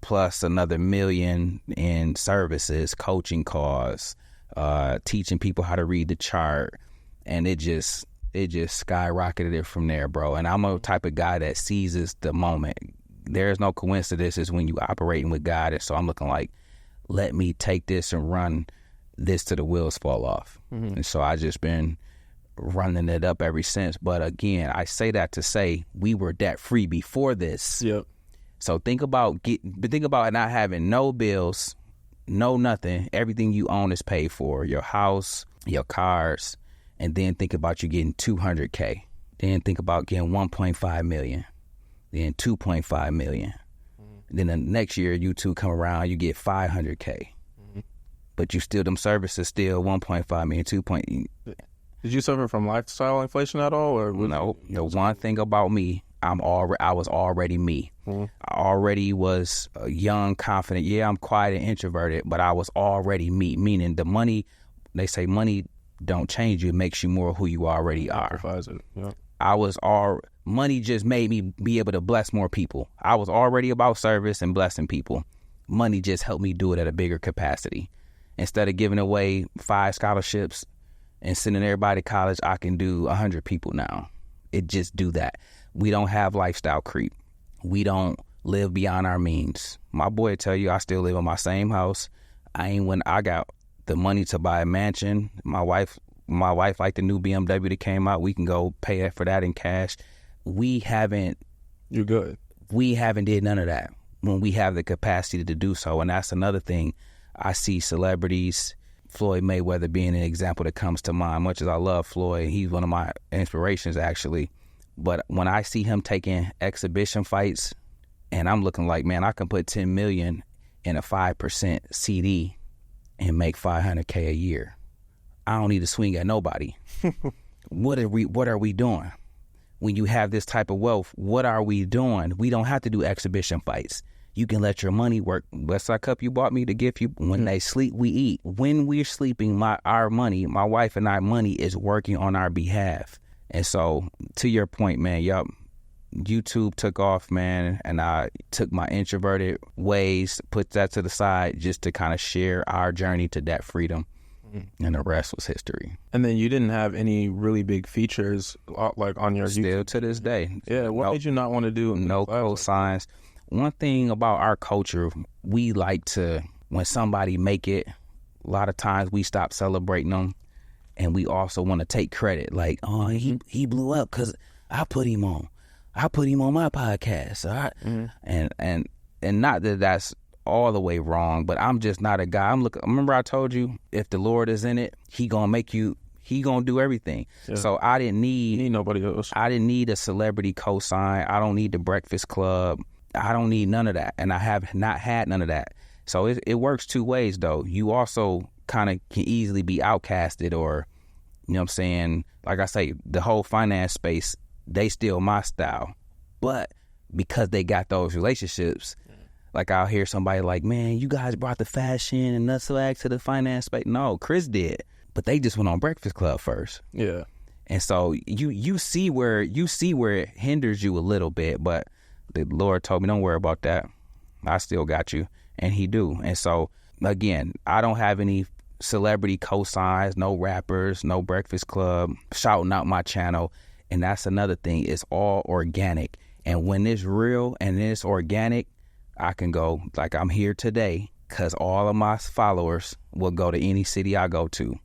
plus another $1 million in services, coaching calls, teaching people how to read the chart. And it just skyrocketed it from there, bro. And I'm a type of guy that seizes the moment. There's no coincidences when you operating with God. And so I'm looking like, let me take this and run this till the wheels fall off. And so I just been running it up ever since. But again, I say that to say we were debt free before this. Yep. So think about not having no bills, no nothing. Everything you own is paid for. Your house, your cars, and then think about you getting 200K. Then think about getting 1.5 million. Then 2.5 million. Then the next year, YouTube come around, you get 500K. But you still, them services still 1.5 million, 2. Did you suffer from lifestyle inflation at all? Or No. The one thing about me, I was already me. I already was young, confident. Yeah, I'm quiet and introverted, but I was already me. Meaning the money, they say money don't change you, it makes you more who you already are. Yeah. Money just made me be able to bless more people. I was already about service and blessing people. Money just helped me do it at a bigger capacity. Instead of giving away 5 scholarships and sending everybody to college, I can do 100 people now. It just do that. We don't have lifestyle creep. We don't live beyond our means. My boy tell you I still live in my same house. I got the money to buy a mansion. My wife like the new BMW that came out. We can go pay for that in cash. We haven't did none of that when we have the capacity to do so. And that's another thing. I see celebrities, Floyd Mayweather being an example that comes to mind. Much as I love Floyd, he's one of my inspirations actually. But when I see him taking exhibition fights, and I'm looking like, man, I can put 10 million in a 5% CD and make 500K a year. I don't need to swing at nobody. What are we doing? When you have this type of wealth, what are we doing? We don't have to do exhibition fights. You can let your money work. What's that cup you bought me to gift you? When they sleep, we eat. When we're sleeping, our money, my wife and I, money is working on our behalf. And so, to your point, man, YouTube took off, man, and I took my introverted ways, put that to the side just to kind of share our journey to debt freedom. And the rest was history. And then you didn't have any really big features like on your Still YouTube. to this day. Yeah, what made you not want to do no cosigns? One thing about our culture, we like to, when somebody make it, a lot of times we stop celebrating them, and we also want to take credit. Like, oh, he blew up because I put him on my podcast. And not that that's all the way wrong, but I'm just not a guy. Remember I told you, if the Lord is in it, he gonna do everything. Yeah. So I didn't need nobody else. I didn't need a celebrity cosign. I don't need the Breakfast Club. I don't need none of that. And I have not had none of that. So it works two ways though. You also kind of can easily be outcasted, or, you know what I'm saying? Like I say, the whole finance space, they steal my style. But because they got those relationships, like I'll hear somebody like, man, you guys brought the fashion and nut swag to the finance space. No, Chris did. But they just went on Breakfast Club first. Yeah. And so you see where it hinders you a little bit, but the Lord told me, don't worry about that. I still got you. And he do. And so, again, I don't have any celebrity cosigns, no rappers, no Breakfast Club shouting out my channel. And that's another thing. It's all organic. And when it's real and it's organic, I can go like I'm here today because all of my followers will go to any city I go to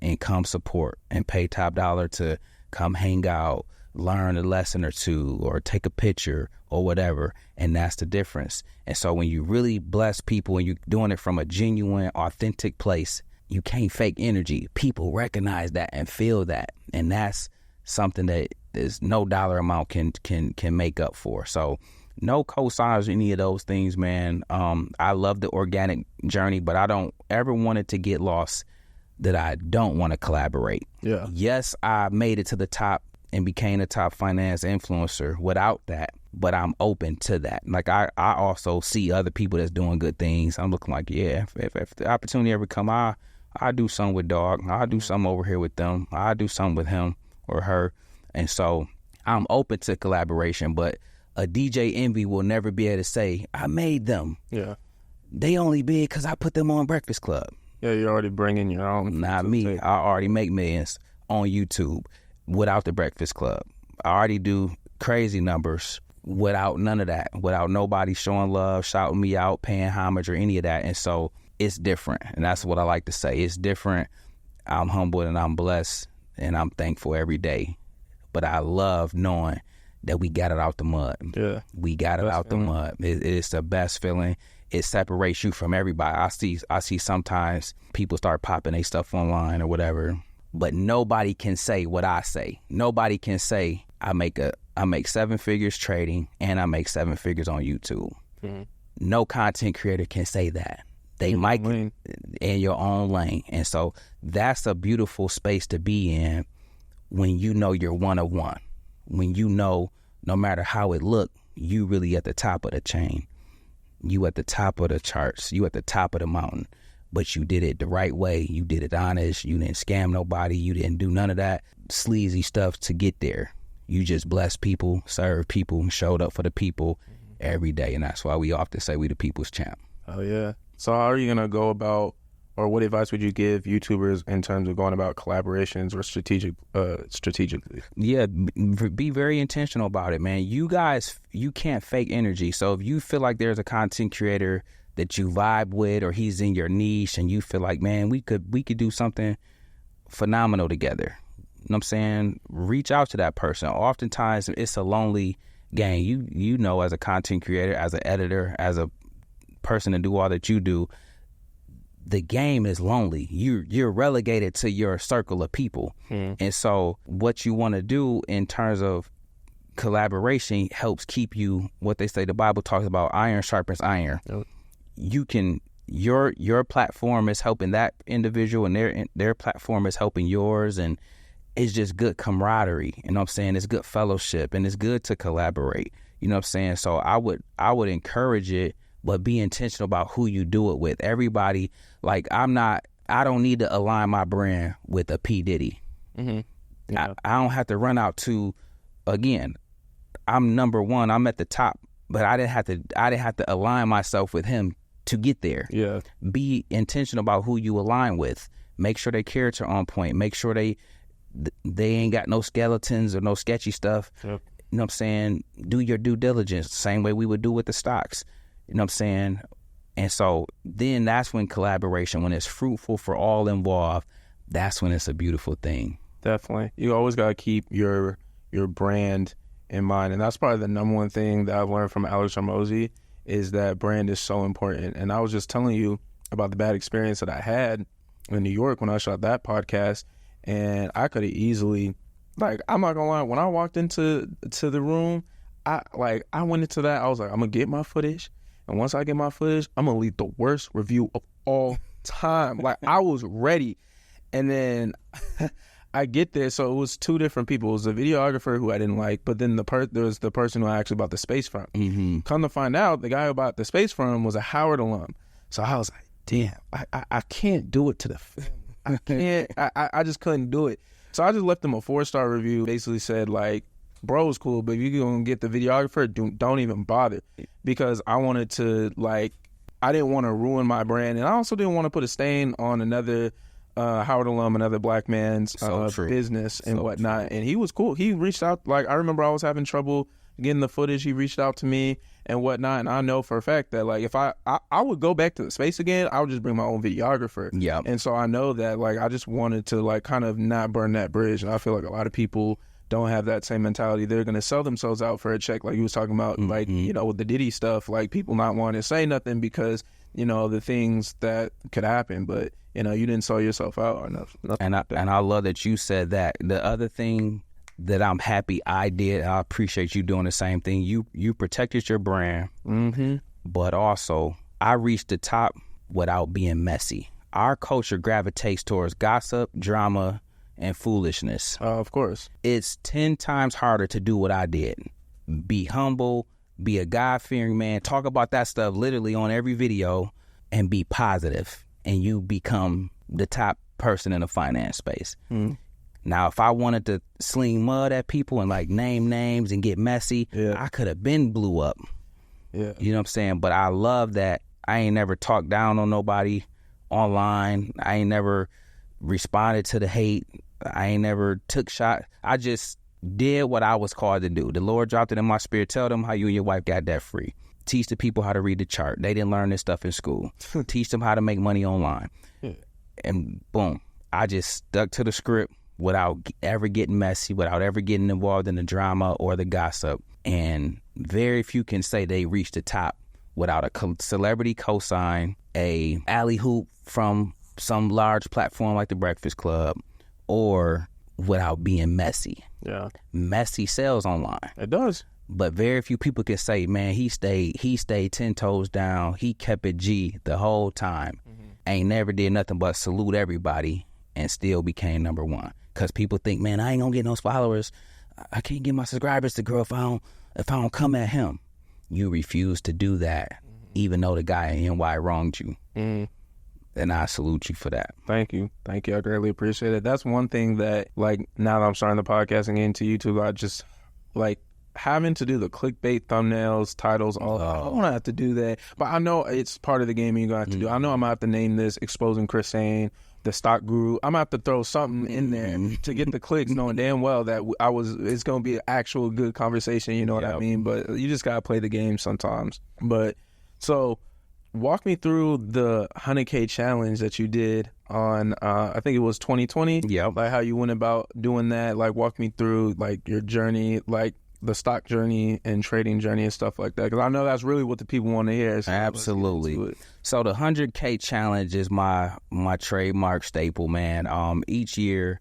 and come support and pay top dollar to come hang out, learn a lesson or two, or take a picture or whatever. And that's the difference. And so when you really bless people and you're doing it from a genuine, authentic place, you can't fake energy. People recognize that and feel that. And that's something that is no dollar amount can make up for. So no cosigns or any of those things, man. I love the organic journey, but I don't ever want it to get lost that I don't want to collaborate. Yeah. Yes, I made it to the top and became a top finance influencer without that, but I'm open to that. Like I also see other people that's doing good things. I'm looking like, yeah, if the opportunity ever come, I'll do something with Dog. I'll do something over here with them. I'll do something with him or her. And so I'm open to collaboration, but a DJ Envy will never be able to say, I made them. Yeah. They only big because I put them on Breakfast Club. Yeah, you're already bringing your own. Not me. I already make millions on YouTube without the Breakfast Club. I already do crazy numbers without none of that, without nobody showing love, shouting me out, paying homage or any of that. And so it's different. And that's what I like to say. It's different. I'm humbled and I'm blessed and I'm thankful every day. But I love knowing that we got it out the mud. Yeah. We got it out the mud. It's the best feeling. It separates you from everybody. I see sometimes people start popping their stuff online or whatever, but nobody can say what I say. Nobody can say I make 7 figures trading and I make 7 figures on YouTube. Mm-hmm. No content creator can say that. They might in your own lane. And so that's a beautiful space to be in when you know you're one of one. When you know no matter how it look, you really at the top of the chain. You at the top of the charts. You at the top of the mountain. But you did it the right way. You did it honest. You didn't scam nobody. You didn't do none of that sleazy stuff to get there. You just blessed people, served people, showed up for the people every day. And that's why we often say we the people's champ. Oh, yeah. So how are you going to go about, or what advice would you give YouTubers in terms of going about collaborations or strategically? Yeah, be very intentional about it, man. You guys, you can't fake energy. So if you feel like there's a content creator that you vibe with or he's in your niche and you feel like, man, we could do something phenomenal together. You know what I'm saying? Reach out to that person. Oftentimes it's a lonely game. You know, as a content creator, as an editor, as a person to do all that you do, the game is lonely. You're relegated to your circle of people. And so what you want to do in terms of collaboration helps keep you, what they say, the Bible talks about, iron sharpens iron. Yep. You can, your platform is helping that individual and their platform is helping yours, and it's just good camaraderie. You know what I'm saying? It's good fellowship and it's good to collaborate. You know what I'm saying? So I would encourage it, but be intentional about who you do it with. Everybody, like I don't need to align my brand with a P. Diddy. Mm-hmm. Yeah. I don't have to run out to, again, I'm number one, I'm at the top, but I didn't have to align myself with him to get there. Yeah. Be intentional about who you align with. Make sure their character on point. Make sure they ain't got no skeletons or no sketchy stuff. Yep. You know what I'm saying? Do your due diligence, same way we would do with the stocks. You know what I'm saying? And so then that's when collaboration, when it's fruitful for all involved, that's when it's a beautiful thing. Definitely. You always got to keep your brand in mind. And that's probably the number one thing that I've learned from Alex Hormozi is that brand is so important. And I was just telling you about the bad experience that I had in New York when I shot that podcast. And I could have easily, like, I'm not gonna lie, when I walked into the room, I went into that, I was like, I'm gonna get my footage. And once I get my footage, I'm gonna leave the worst review of all time. Like, I was ready. And then I get there, so it was two different people. It was a videographer who I didn't like, but then there was the person who I actually bought the space from. Mm-hmm. Come to find out, the guy who bought the space from was a Howard alum. So I was like, damn, I can't do it to the film. I can't. I just couldn't do it. So I just left him a 4-star review. Basically said, like, bro's cool, but if you're going to get the videographer, don't even bother. Because I wanted to, like, I didn't want to ruin my brand, and I also didn't want to put a stain on another Howard alum, another black man's business and whatnot. And he was cool. He reached out. Like, I remember I was having trouble getting the footage. He reached out to me and whatnot. And I know for a fact that, like, if I would go back to the space again, I would just bring my own videographer. Yeah. And so I know that, like, I just wanted to, like, kind of not burn that bridge. And I feel like a lot of people don't have that same mentality. They're going to sell themselves out for a check, like you was talking about, like, you know, with the Diddy stuff, like, people not wanting to say nothing because, you know, the things that could happen. But, you know, you didn't sell yourself out or nothing. And I love that you said that. The other thing that I'm happy I did, I appreciate you doing the same thing. You protected your brand, but also I reached the top without being messy. Our culture gravitates towards gossip, drama, and foolishness. Of course. It's 10 times harder to do what I did. Be humble, be a God-fearing man, talk about that stuff literally on every video, and be positive, and you become the top person in the finance space. Now, if I wanted to sling mud at people and, like, name names and get messy, I could have been blew up. Yeah. You know what I'm saying? But I love that I ain't never talked down on nobody online. I ain't never responded to the hate. I ain't never took shots. I just did what I was called to do. The Lord dropped it in my spirit. Tell them how you and your wife got that free. Teach the people how to read the chart. They didn't learn this stuff in school. Teach them how to make money online. And boom, I just stuck to the script without ever getting messy, without ever getting involved in the drama or the gossip. And very few can say they reached the top without a celebrity cosign, a alley hoop from some large platform like the Breakfast Club, or without being messy. Yeah. Messy sells online. It does. But very few people can say, man, he stayed 10 toes down. He kept it G the whole time. Ain't never did nothing but salute everybody and still became number one. Because people think, man, I ain't gonna get no followers. I can't get my subscribers to grow if I don't come at him. You refuse to do that, even though the guy in NY wronged you. And I salute you for that. Thank you. I greatly appreciate it. That's one thing that, like, now that I'm starting the podcast and getting to YouTube, I just, like, having to do the clickbait thumbnails, titles, all I don't want to have to do that. But I know it's part of the game you're going to have to do. I know I'm going to have to name this Exposing Chris Sain, the stock guru. I'm going to have to throw something in there to get the clicks, knowing damn well that it's going to be an actual good conversation, you know what I mean? But you just got to play the game sometimes. But so walk me through the 100K challenge that you did on, I think it was 2020. Yeah. Like how you went about doing that. Like walk me through like your journey, like the stock journey and trading journey and stuff like that. Because I know that's really what the people want to hear. So absolutely. So the 100K challenge is my trademark staple, man. Each year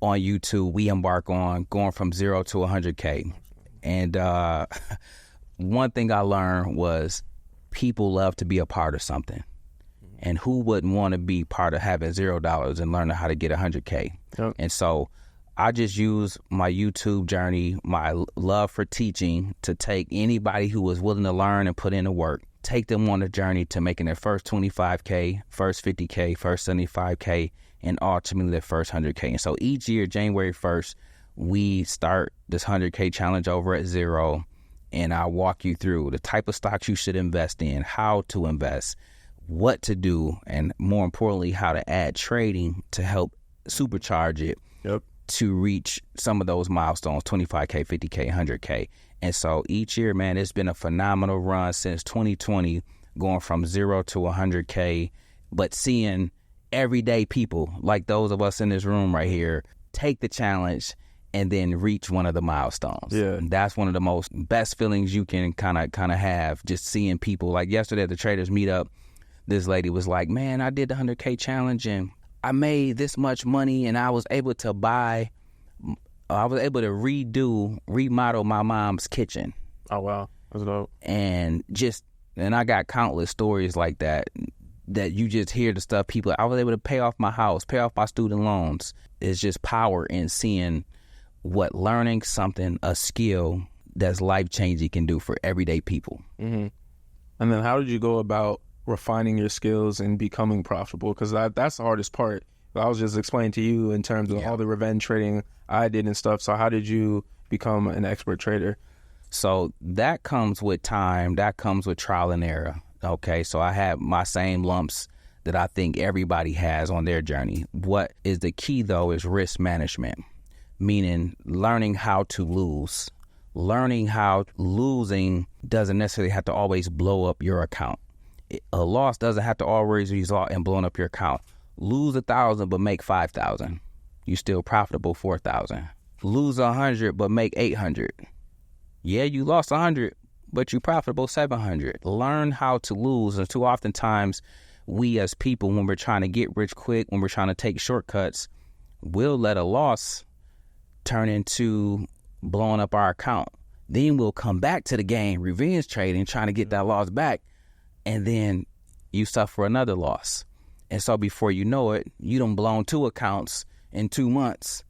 on YouTube, we embark on going from 0 to 100K. And one thing I learned was people love to be a part of something. And who wouldn't want to be part of having $0 and learning how to get 100K? Yep. And so I just use my YouTube journey, my love for teaching, to take anybody who was willing to learn and put in the work, take them on a journey to making their first 25K, first 50K, first 75K, and ultimately their first 100K. And so each year, January 1st, we start this 100K challenge over at 0, and I walk you through the type of stocks you should invest in, how to invest, what to do, and more importantly, how to add trading to help supercharge it. Yep. To reach some of those milestones, 25K, 50K, 100K. And so each year, man, it's been a phenomenal run since 2020, going from 0 to 100K, but seeing everyday people like those of us in this room right here take the challenge and then reach one of the milestones. Yeah. And that's one of the most best feelings you can kind of have, just seeing people. Like yesterday at the Traders Meetup, this lady was like, man, I did the 100K challenge and I made this much money, and I was able to remodel my mom's kitchen. Oh, wow. That's dope. And I got countless stories like that you just hear the stuff people, I was able to pay off my house, pay off my student loans. It's just power in seeing what learning something, a skill that's life-changing can do for everyday people. Mm-hmm. And then how did you go about refining your skills and becoming profitable? Because that's the hardest part. I was just explaining to you in terms of all the revenge trading I did and stuff. So how did you become an expert trader? So that comes with time. That comes with trial and error. Okay, so I have my same lumps that I think everybody has on their journey. What is the key, though, is risk management, meaning learning how to lose. Learning how losing doesn't necessarily have to always blow up your account. A loss doesn't have to always result in blowing up your account. Lose 1,000 but make 5,000. You still profitable 4,000. Lose 100 but make 800. Yeah, you lost 100, but you profitable 700. Learn how to lose. And too oftentimes, we as people, when we're trying to get rich quick, when we're trying to take shortcuts, we'll let a loss turn into blowing up our account. Then we'll come back to the game, revenge trading, trying to get that loss back, and then you suffer another loss. And so before you know it, you done blown 2 accounts in 2 months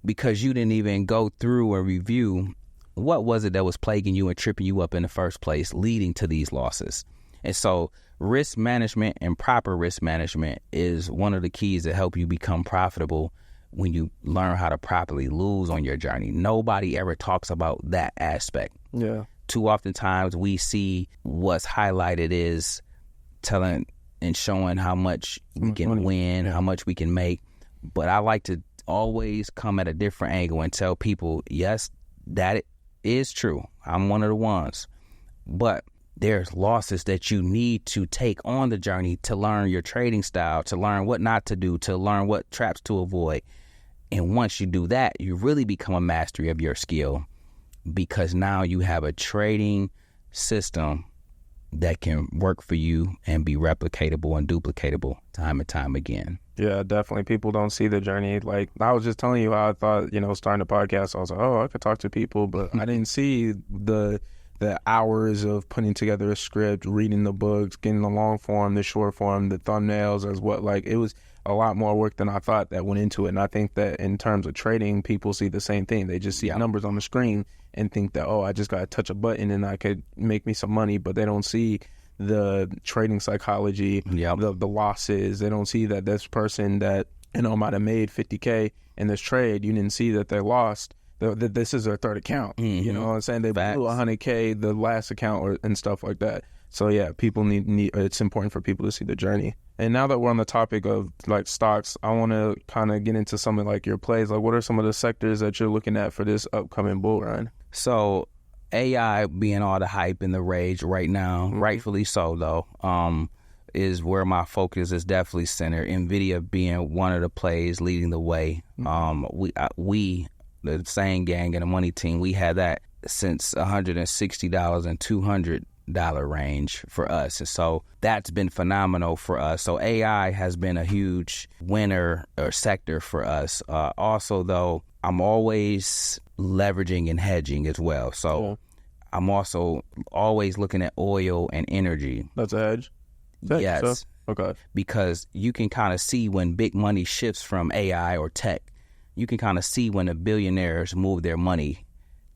because you didn't even go through or review what was it that was plaguing you and tripping you up in the first place, leading to these losses. And so risk management and proper risk management is one of the keys that help you become profitable when you learn how to properly lose on your journey. Nobody ever talks about that aspect. Yeah. Too oftentimes we see what's highlighted is telling and showing how much we can win, how much we can make. But I like to always come at a different angle and tell people, yes, that is true. I'm one of the ones. But there's losses that you need to take on the journey to learn your trading style, to learn what not to do, to learn what traps to avoid. And once you do that, you really become a mastery of your skill, because now you have a trading system that can work for you and be replicatable and duplicatable time and time again. Yeah, definitely. People don't see the journey. Like, I was just telling you how I thought, starting the podcast, I was like, oh, I could talk to people, but I didn't see the hours of putting together a script, reading the books, getting the long form, the short form, the thumbnails, as what, like, it was a lot more work than I thought that went into it. And I think that in terms of trading, people see the same thing. They just see numbers on the screen and think that, oh, I just got to touch a button and I could make me some money, but they don't see the trading psychology, the losses. They don't see that this person that, might have made 50K in this trade, you didn't see that they lost. That this is their third account. You know what I'm saying? They blew 100K the last account and stuff like that. So yeah, people need it's important for people to see the journey. And now that we're on the topic of like stocks, I want to kind of get into something like your plays. Like, what are some of the sectors that you're looking at for this upcoming bull run? So AI being all the hype and the rage right now, rightfully so though, is where my focus is definitely centered. NVIDIA being one of the plays leading the way. We the Sain gang and the money team, we had that since $160 and $200 range for us. And so that's been phenomenal for us. So AI has been a huge winner or sector for us. Also, though, I'm always leveraging and hedging as well. So I'm also always looking at oil and energy. That's a hedge? Yes. So? Okay. Because you can kind of see when big money shifts from AI or tech. You can kind of see when the billionaires move their money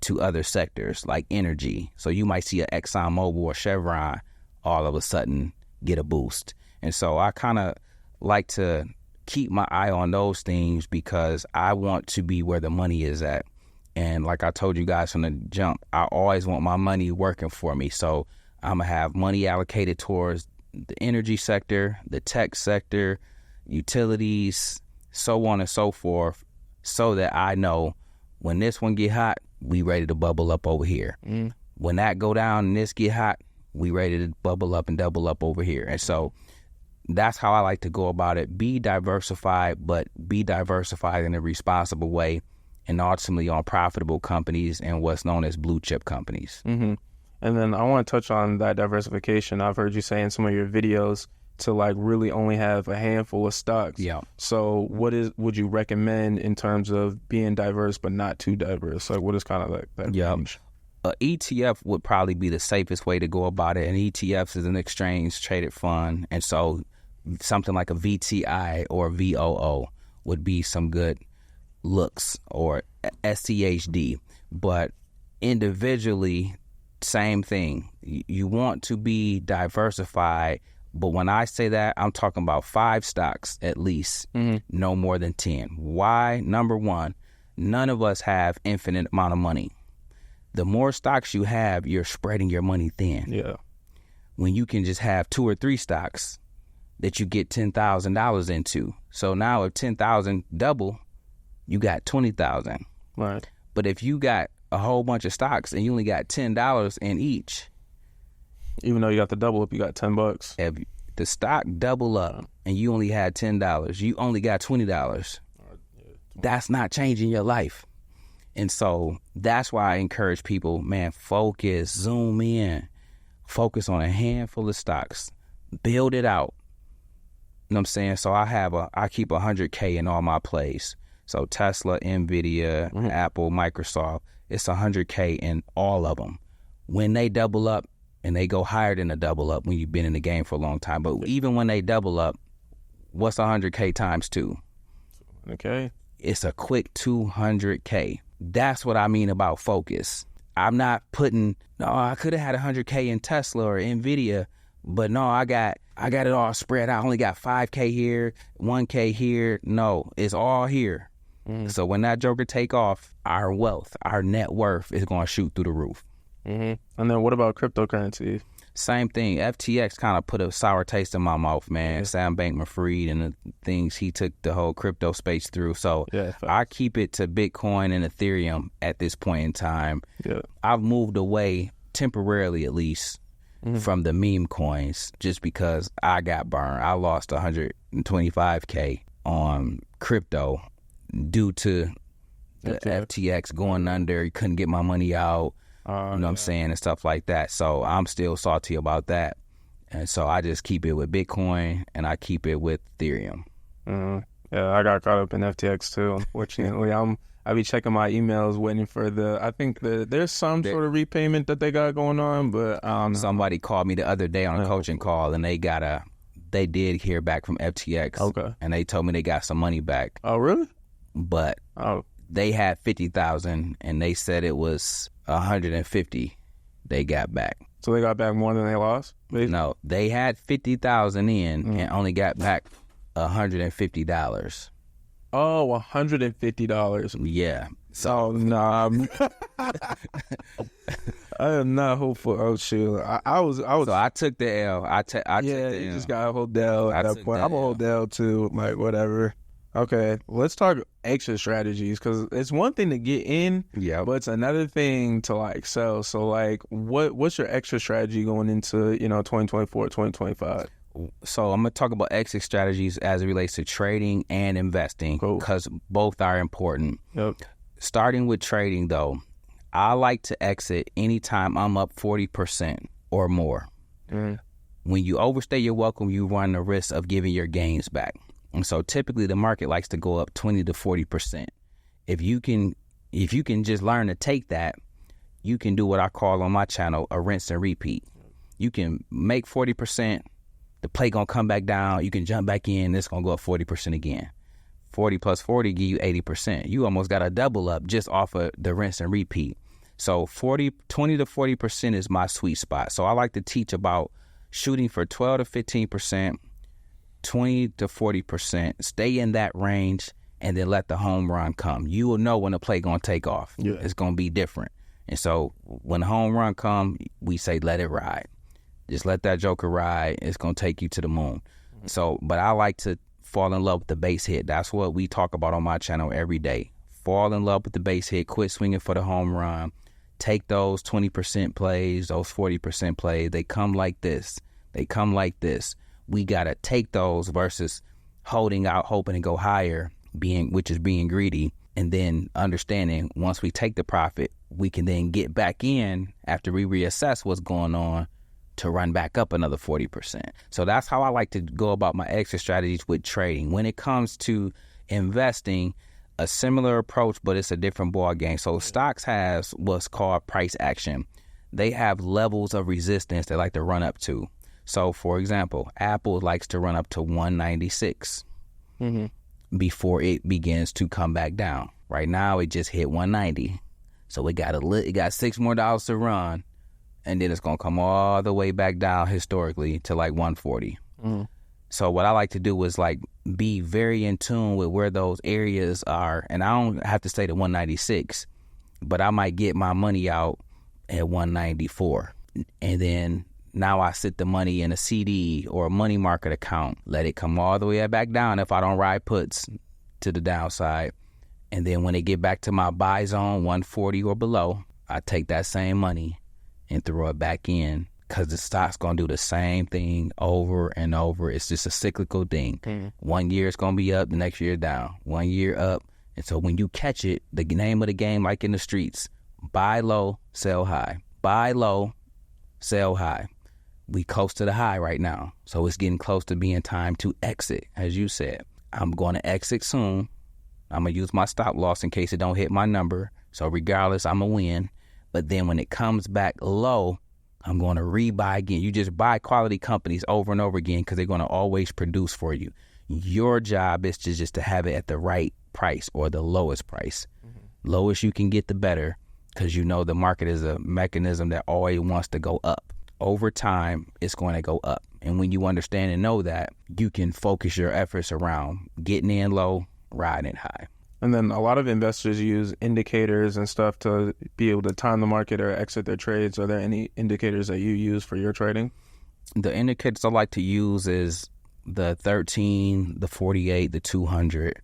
to other sectors like energy. So you might see an ExxonMobil or Chevron all of a sudden get a boost. And so I kind of like to keep my eye on those things because I want to be where the money is at. And like I told you guys from the jump, I always want my money working for me. So I'm going to have money allocated towards the energy sector, the tech sector, utilities, so on and so forth, so that I know when this one get hot, we ready to bubble up over here. When that go down and this get hot, we ready to bubble up and double up over here. And so that's how I like to go about it. Be diversified, but be diversified in a responsible way and ultimately on profitable companies and what's known as blue chip companies. And then I want to touch on that diversification. I've heard you say in some of your videos to like really only have a handful of stocks. Yeah. So what would you recommend in terms of being diverse but not too diverse? Like, what is kind of like that range? ETF would probably be the safest way to go about it. And ETFs is an exchange traded fund. And so something like a VTI or VOO would be some good looks, or SCHD. But individually, same thing. You want to be diversified. But when I say that, I'm talking about 5 stocks at least, no more than 10. Why? Number one, none of us have infinite amount of money. The more stocks you have, you're spreading your money thin. Yeah. when you can just have 2 or 3 stocks that you get $10,000 into. So now if 10,000 double, you got 20,000. Right. But if you got a whole bunch of stocks and you only got $10 in each, even though you got the double up, you got $10. if the stock double up and you only had $10, you only got $20. That's not changing your life. And so that's why I encourage people, man, focus, zoom in, focus on a handful of stocks, build it out. You know what I'm saying? So I keep 100K in all my plays. So Tesla, Nvidia, Apple, Microsoft, it's 100K in all of them. When they double up, and they go higher than a double up when you've been in the game for a long time. But even when they double up, what's 100K times 2? Okay. It's a quick 200K. That's what I mean about focus. I'm not putting, no, I could have had 100K in Tesla or Nvidia, but no, I got it all spread out. I only got 5K here, 1K here. No, it's all here. So when that joker take off, our wealth, our net worth is going to shoot through the roof. And then what about cryptocurrency? Same thing. FTX kind of put a sour taste in my mouth, man. Sam Bankman-Fried and the things he took the whole crypto space through. So I keep it to Bitcoin and Ethereum at this point in time. Yeah. I've moved away temporarily, at least, from the meme coins just because I got burned. I lost 125K on crypto due to the FTX going under. You couldn't get my money out. You know what I'm saying, and stuff like that. So I'm still salty about that. And so I just keep it with Bitcoin and I keep it with Ethereum. Yeah, I got caught up in FTX too, unfortunately. I be checking my emails waiting for there's some sort of repayment that they got going on, but somebody called me the other day on a coaching call and they did hear back from FTX. Okay. And they told me they got some money back. Oh, really? But they had 50,000 and they said it was 150 they got back. So they got back more than they lost? Basically? No, they had 50,000 in and only got back $150. Oh, $150. Yeah. So nah, I am not hopeful. Oh shoot, I was. So I took the L. I took the you L. just got a whole Dell at that point. I'm a whole Dell too. Like whatever. Okay, let's talk exit strategies because it's one thing to get in, but it's another thing to like sell. So like, what's your exit strategy going into 2024, 2025? So I'm gonna talk about exit strategies as it relates to trading and investing because both are important. Yep. Starting with trading though, I like to exit anytime I'm up 40% or more. When you overstay your welcome, you run the risk of giving your gains back. And so typically the market likes to go up 20 to 40%. If you can just learn to take that, you can do what I call on my channel a rinse and repeat. You can make 40%, the play gonna come back down, you can jump back in, it's gonna go up 40% again. 40 plus 40 give you 80%. You almost got a double up just off of the rinse and repeat. So 20 to 40% is my sweet spot. So I like to teach about shooting for 12 to 15%, 20 to 40%, stay in that range, and then let the home run come. You will know when the play going to take off. Yeah. It's going to be different. And so when the home run come, we say let it ride. Just let that joker ride. It's going to take you to the moon. So, but I like to fall in love with the base hit. That's what we talk about on my channel every day. Fall in love with the base hit. Quit swinging for the home run. Take those 20% plays, those 40% plays. They come like this. They come like this. We got to take those versus holding out, hoping to go higher, which is being greedy, and then understanding once we take the profit, we can then get back in after we reassess what's going on to run back up another 40%. So that's how I like to go about my exit strategies with trading. When it comes to investing, a similar approach, but it's a different ball game. So stocks has what's called price action. They have levels of resistance they like to run up to. So, for example, Apple likes to run up to 196 before it begins to come back down. Right now, it just hit 190. So it got $6 more to run, and then it's going to come all the way back down historically to like 140. So what I like to do is like be very in tune with where those areas are. And I don't have to stay to 196, but I might get my money out at 194. And then Now I sit the money in a CD or a money market account, let it come all the way back down if I don't ride puts to the downside. And then when it get back to my buy zone, 140 or below, I take that same money and throw it back in, because the stock's going to do the same thing over and over. It's just a cyclical thing. 1 year it's going to be up, the next year down. 1 year up. And so when you catch it, the name of the game, like in the streets, buy low, sell high. Buy low, sell high. We close to the high right now. So it's getting close to being time to exit, as you said. I'm going to exit soon. I'm going to use my stop loss in case it don't hit my number. So regardless, I'm going to win. But then when it comes back low, I'm going to rebuy again. You just buy quality companies over and over again because they're going to always produce for you. Your job is just to have it at the right price or the lowest price. Lowest you can get, the better, because you know the market is a mechanism that always wants to go up. Over time, it's going to go up. And when you understand and know that, you can focus your efforts around getting in low, riding high. And then a lot of investors use indicators and stuff to be able to time the market or exit their trades. Are there any indicators that you use for your trading? The indicators I like to use is the 13, the 48, the 200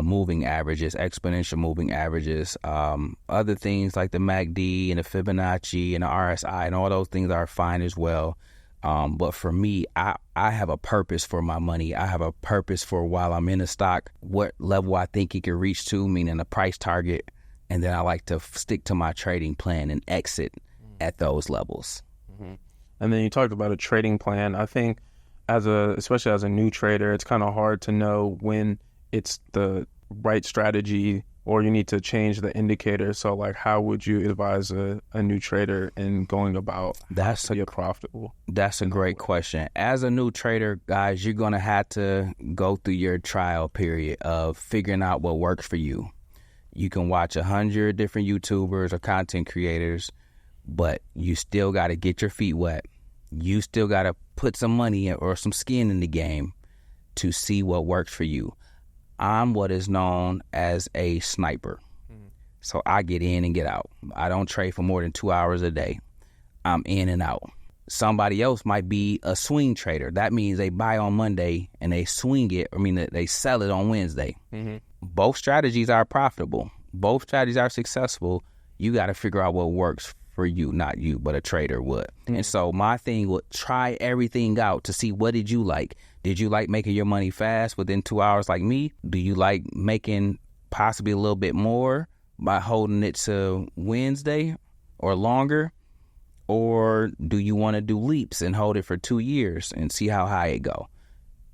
moving averages, exponential moving averages. Other things like the MACD and the Fibonacci and the RSI and all those things are fine as well. But for me, I have a purpose for my money. I have a purpose for while I'm in a stock, what level I think it can reach to, meaning a price target. And then I like to stick to my trading plan and exit at those levels. And then you talked about a trading plan. I think especially as a new trader, it's kind of hard to know when it's the right strategy or you need to change the indicator. So like, how would you advise a new trader in going about to be profitable? That's a great question. As a new trader, guys, you're going to have to go through your trial period of figuring out what works for you. You can watch 100 different YouTubers or content creators, but you still got to get your feet wet. You still got to put some money or some skin in the game to see what works for you. I'm what is known as a sniper. So I get in and get out. I don't trade for more than 2 hours a day. I'm in and out. Somebody else might be a swing trader. That means they buy on Monday and they swing it. They sell it on Wednesday. Both strategies are profitable. Both strategies are successful. You got to figure out what works for you, not you, but a trader would. And so my thing would try everything out to see, what did you like? Did you like making your money fast within 2 hours like me? Do you like making possibly a little bit more by holding it to Wednesday or longer? Or do you want to do leaps and hold it for 2 years and see how high it go?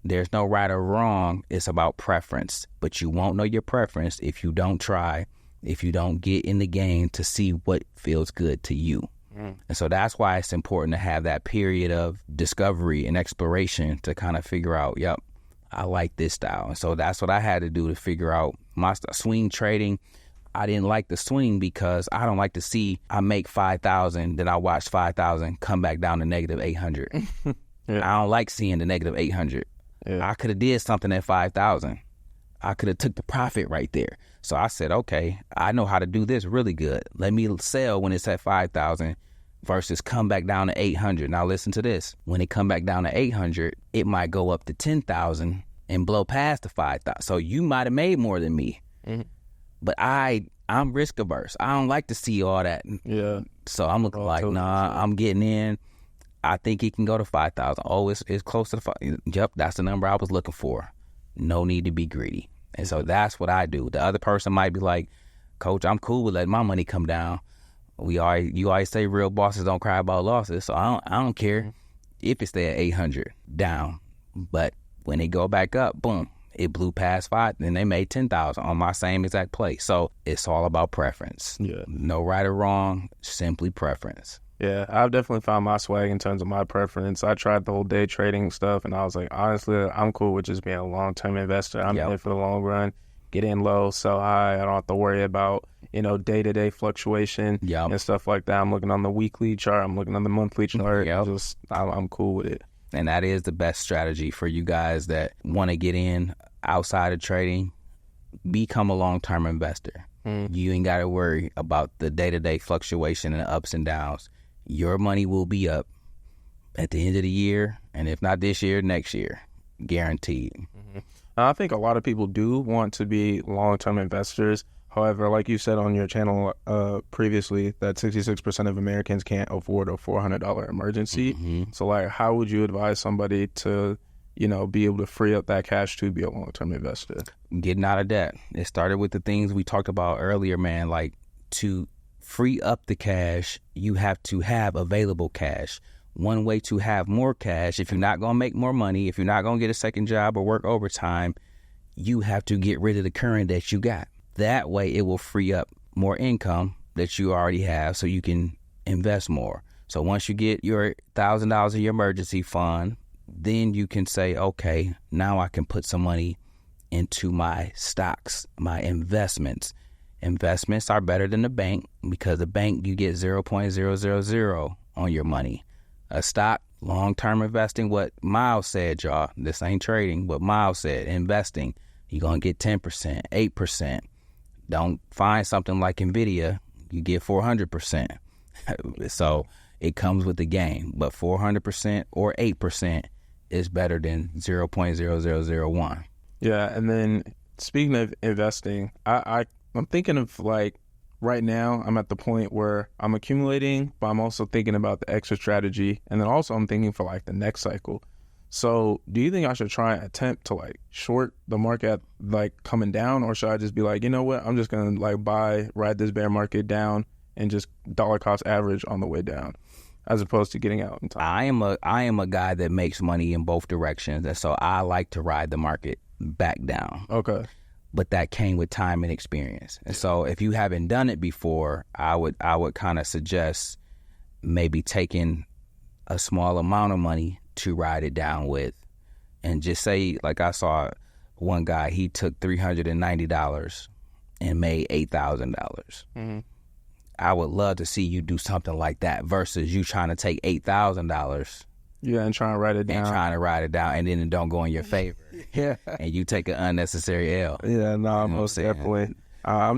There's no right or wrong. It's about preference. But you won't know your preference if you don't try, if you don't get in the game to see what feels good to you. And so that's why it's important to have that period of discovery and exploration to kind of figure out, yep, I like this style. And so that's what I had to do to figure out my swing trading. I didn't like the swing because I don't like to see I make 5,000, then I watch 5,000 come back down to negative 800. I don't like seeing the negative 800. I could have did something at 5,000. I could have took the profit right there. So I said, okay, I know how to do this really good. Let me sell when it's at 5,000 versus come back down to 800. Now listen to this. When it come back down to 800, it might go up to 10,000 and blow past the 5,000. So you might have made more than me. But I'm risk averse. I don't like to see all that. So I'm looking like, nah, I'm getting in. I think it can go to 5,000. Oh, it's close to the 5. Yep, that's the number I was looking for. No need to be greedy. And so that's what I do. The other person might be like, Coach, I'm cool with letting my money come down. You always say real bosses don't cry about losses. So I don't care if it stay at 800 down. But when they go back up, boom, it blew past 5, and they made 10,000 on my same exact play. So it's all about preference. No right or wrong, simply preference. Yeah, I've definitely found my swag in terms of my preference. I tried the whole day trading stuff, and I was like, honestly, I'm cool with just being a long-term investor. I'm in it for the long run. Get in low, sell high. I don't have to worry about, day-to-day fluctuation and stuff like that. I'm looking on the weekly chart. I'm looking on the monthly chart. I'm cool with it. And that is the best strategy for you guys that want to get in outside of trading. Become a long-term investor. You ain't got to worry about the day-to-day fluctuation and the ups and downs. Your money will be up at the end of the year, and if not this year, next year, guaranteed. I think a lot of people do want to be long-term investors. However, like you said on your channel previously, that 66% of Americans can't afford a $400 emergency. So, like, how would you advise somebody to, be able to free up that cash to be a long-term investor? Getting out of debt. It started with the things we talked about earlier, man. Like, to free up the cash, you have to have available cash. One way to have more cash, if you're not going to make more money, if you're not going to get a second job or work overtime, you have to get rid of the current that you got. That way it will free up more income that you already have so you can invest more. So once you get your $1,000 in your emergency fund, then you can say, okay, now I can put some money into my stocks, my investments. Investments are better than the bank because the bank, you get 0.000 on your money. A stock, long-term investing, what Miles said, y'all, this ain't trading, but Miles said, investing, you're going to get 10%, 8%. Don't find something like NVIDIA, you get 400%. So it comes with the game, but 400% or 8% is better than 0.0001. Yeah, and then speaking of investing, I'm thinking of, like, right now, I'm at the point where I'm accumulating, but I'm also thinking about the exit strategy. And then also I'm thinking for, like, the next cycle. So do you think I should try and attempt to, like, short the market, like, coming down? Or should I just be like, you know what, I'm just going to, like, ride this bear market down and just dollar cost average on the way down, as opposed to getting out in time? I am a guy that makes money in both directions. And so I like to ride the market back down. Okay. But that came with time and experience. And so if you haven't done it before, I would kind of suggest maybe taking a small amount of money to ride it down with. And just say, like I saw one guy, he took $390 and made $8,000. I would love to see you do something like that versus you trying to take $8,000. Yeah, and trying to write it down. And then it don't go in your favor. Yeah. And you take an unnecessary L. Yeah, no, most definitely. I'm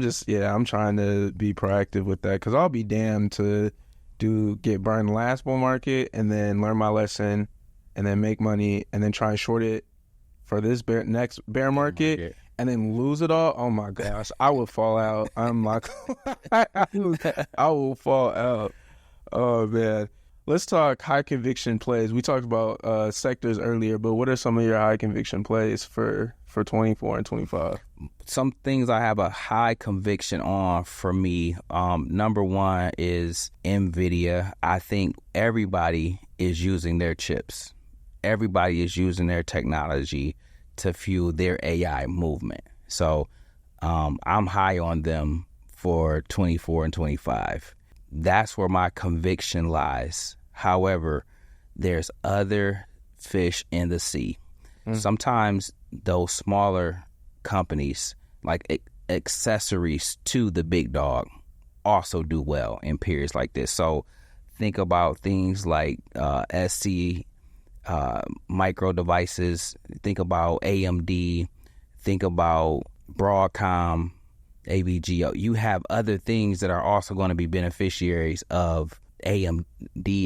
trying to be proactive with that because I'll be damned to get burned the last bull market and then learn my lesson and then make money and then try and short it for this next bear market and then lose it all. Oh my gosh, I would fall out. I'm like, I will fall out. Oh man. Let's talk high conviction plays. We talked about sectors earlier, but what are some of your high conviction plays for 24 and 25? Some things I have a high conviction on for me. Number one is NVIDIA. I think everybody is using their chips. Everybody is using their technology to fuel their AI movement. So I'm high on them for 24 and 25. That's where my conviction lies. However, there's other fish in the sea. Sometimes those smaller companies, like accessories to the big dog, also do well in periods like this. So think about things like SC micro devices, think about AMD, think about Broadcom, AVGO. You have other things that are also going to be beneficiaries of AMD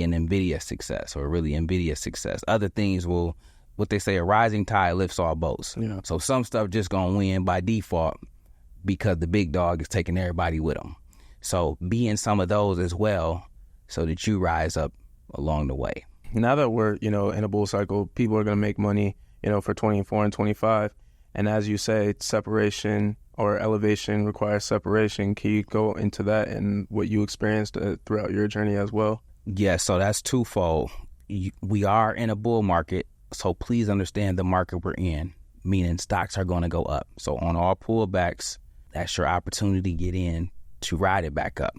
and NVIDIA success, or really NVIDIA success. Other things will, what they say, a rising tide lifts all boats. Yeah. So some stuff just going to win by default because the big dog is taking everybody with them. So be in some of those as well so that you rise up along the way. Now that we're, in a bull cycle, people are going to make money, for 24 and 25. And as you say, separation or elevation requires separation. Can you go into that and what you experienced throughout your journey as well? Yeah, so that's twofold. We are in a bull market, so please understand the market we're in, meaning stocks are going to go up. So on all pullbacks, that's your opportunity to get in to ride it back up.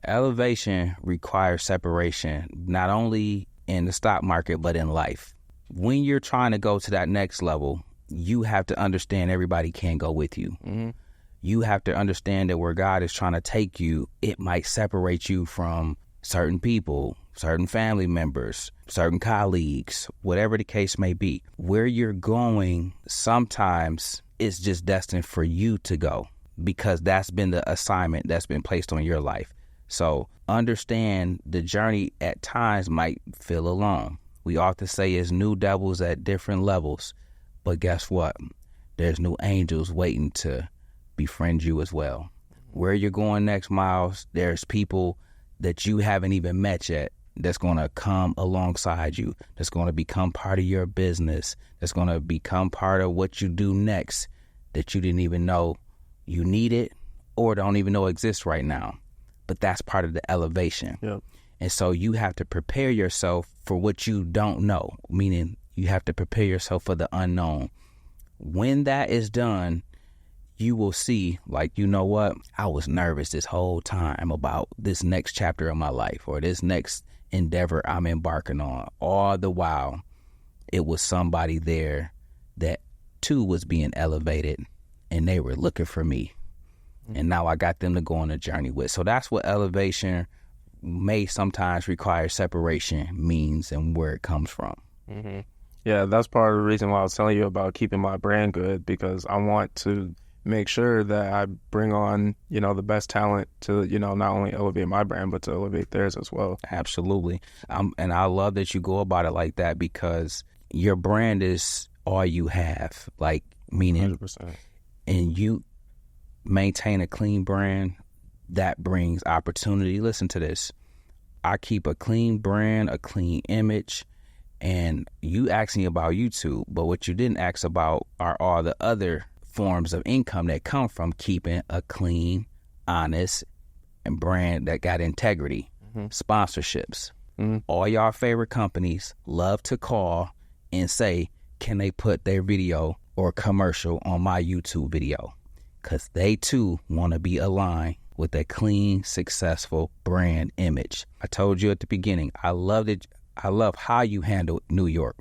Elevation requires separation, not only in the stock market, but in life. When you're trying to go to that next level, you have to understand everybody can't go with you. Mm-hmm. You have to understand that where God is trying to take you, it might separate you from certain people, certain family members, certain colleagues, whatever the case may be. Where you're going, sometimes it's just destined for you to go because that's been the assignment that's been placed on your life. So understand the journey at times might feel alone. We often say it's new devils at different levels, but guess what? There's new angels waiting to befriend you as well. Where you're going next, Miles, there's people that you haven't even met yet that's going to come alongside you, that's going to become part of your business, that's going to become part of what you do next that you didn't even know you needed or don't even know exists right now. But that's part of the elevation. Yep. And so you have to prepare yourself for what you don't know, meaning you have to prepare yourself for the unknown. When that is done, you will see, like, you know what? I was nervous this whole time about this next chapter of my life or this next endeavor I'm embarking on. All the while, it was somebody there that too was being elevated and they were looking for me. And now I got them to go on a journey with. So that's what elevation may sometimes require separation means and where it comes from. Mm-hmm. Yeah, that's part of the reason why I was telling you about keeping my brand good, because I want to make sure that I bring on, the best talent to, not only elevate my brand, but to elevate theirs as well. Absolutely. And I love that you go about it like that, because your brand is all you have, like, meaning 100%. And you maintain a clean brand that brings opportunity. Listen to this. I keep a clean brand, a clean image, and you asked me about YouTube, but what you didn't ask about are all the other forms of income that come from keeping a clean, honest, and brand that got integrity. Mm-hmm. Sponsorships. Mm-hmm. All y'all favorite companies love to call and say, can they put their video or commercial on my YouTube video? Because they too want to be aligned with a clean, successful brand image. I told you at the beginning, I love how you handled New York,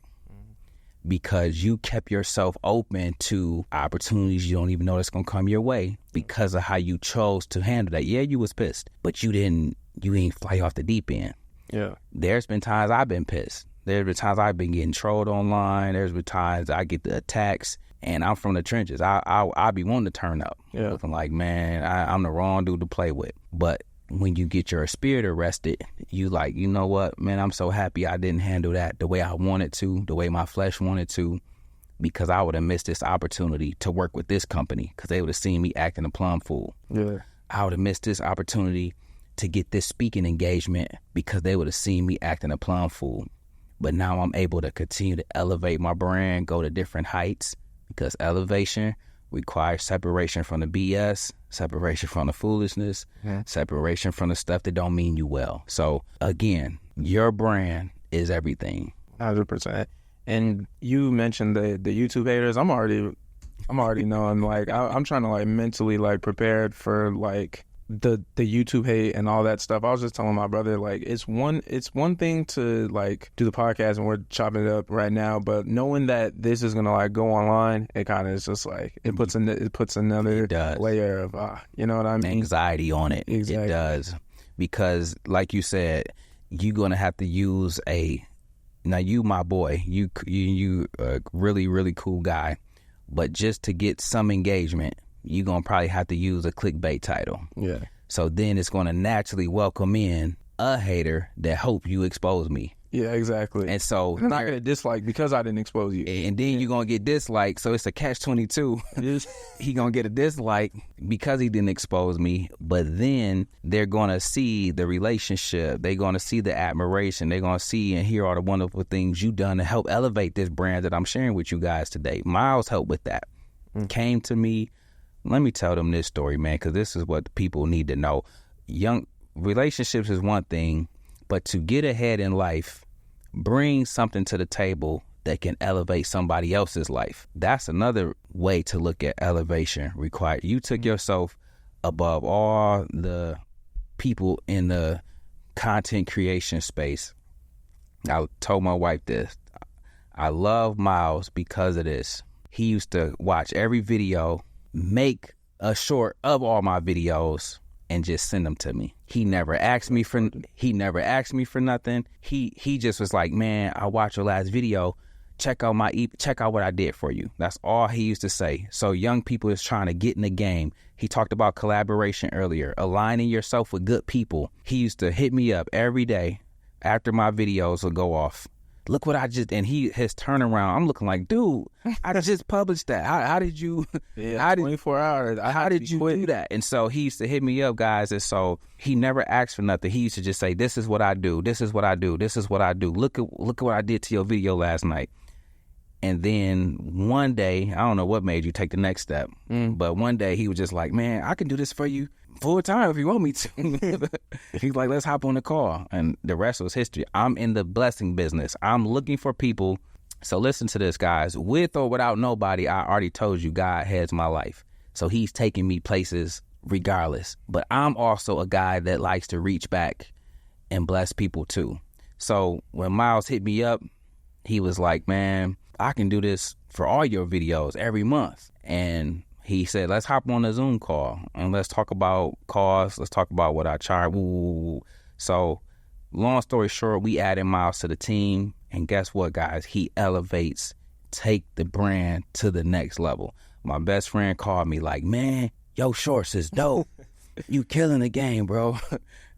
because you kept yourself open to opportunities you don't even know that's going to come your way because of how you chose to handle that. Yeah, you was pissed, but you ain't fly off the deep end. Yeah. There's been times I've been pissed. There's been times I've been getting trolled online. There's been times I get the attacks, and I'm from the trenches. I'll be wanting to turn up. Yeah. Looking like, man, I'm the wrong dude to play with. But when you get your spirit arrested, you like, you know what, man, I'm so happy I didn't handle that the way I wanted to, the way my flesh wanted to, because I would have missed this opportunity to work with this company because they would have seen me acting a plum fool. Yeah. I would have missed this opportunity to get this speaking engagement because they would have seen me acting a plum fool. But now I'm able to continue to elevate my brand, go to different heights, because elevation requires separation from the BS, separation from the foolishness, separation from the stuff that don't mean you well. So again, your brand is everything. 100%. And you mentioned the YouTube haters. I'm already knowing, like, I'm trying to, like, mentally, like, prepared for, like, the YouTube hate and all that stuff. I was just telling my brother, like, it's one thing to, like, do the podcast and we're chopping it up right now, but knowing that this is gonna, like, go online, it kind of is just like it puts another layer of you know what I mean, anxiety on it. Exactly. It does, because like you said, you're gonna have to use now you my boy, you a really, really cool guy, but just to get some engagement, you're going to probably have to use a clickbait title. Yeah. So then it's going to naturally welcome in a hater that hope you expose me. Yeah, exactly. And so they're not going to dislike because I didn't expose you. And then you're going to get disliked. So it's a catch-22. He going to get a dislike because he didn't expose me. But then they're going to see the relationship. They're going to see the admiration. They're going to see and hear all the wonderful things you've done to help elevate this brand that I'm sharing with you guys today. Miles helped with that. Came to me. Let me tell them this story, man, because this is what people need to know. Young relationships is one thing, but to get ahead in life, bring something to the table that can elevate somebody else's life. That's another way to look at elevation required. You took yourself above all the people in the content creation space. I told my wife this. I love Miles because of this. He used to watch every video, make a short of all my videos, and just send them to me. He never asked me for nothing. He just was like, man, I watched your last video. check out what I did for you. That's all he used to say. So young people is trying to get in the game. He talked about collaboration earlier, aligning yourself with good people. He used to hit me up every day after my videos would go off. Look what I just, and his turnaround, I'm looking like, dude, I just published that. How did you, 24 hours. How did you do that? And so he used to hit me up, guys. And so he never asked for nothing. He used to just say, this is what I do. This is what I do. This is what I do. Look at what I did to your video last night. And then one day, I don't know what made you take the next step, but one day he was just like, man, I can do this for you full time if you want me to. He's like, let's hop on the call. And the rest was history. I'm in the blessing business. I'm looking for people. So listen to this, guys. With or without nobody, I already told you God heads my life. So he's taking me places regardless. But I'm also a guy that likes to reach back and bless people too. So when Miles hit me up, he was like, man, I can do this for all your videos every month. And he said, let's hop on a Zoom call and let's talk about costs. Let's talk about what I charge. So long story short, we added Miles to the team. And guess what, guys? He elevates, take the brand to the next level. My best friend called me like, man, your shorts is dope. You killing the game, bro.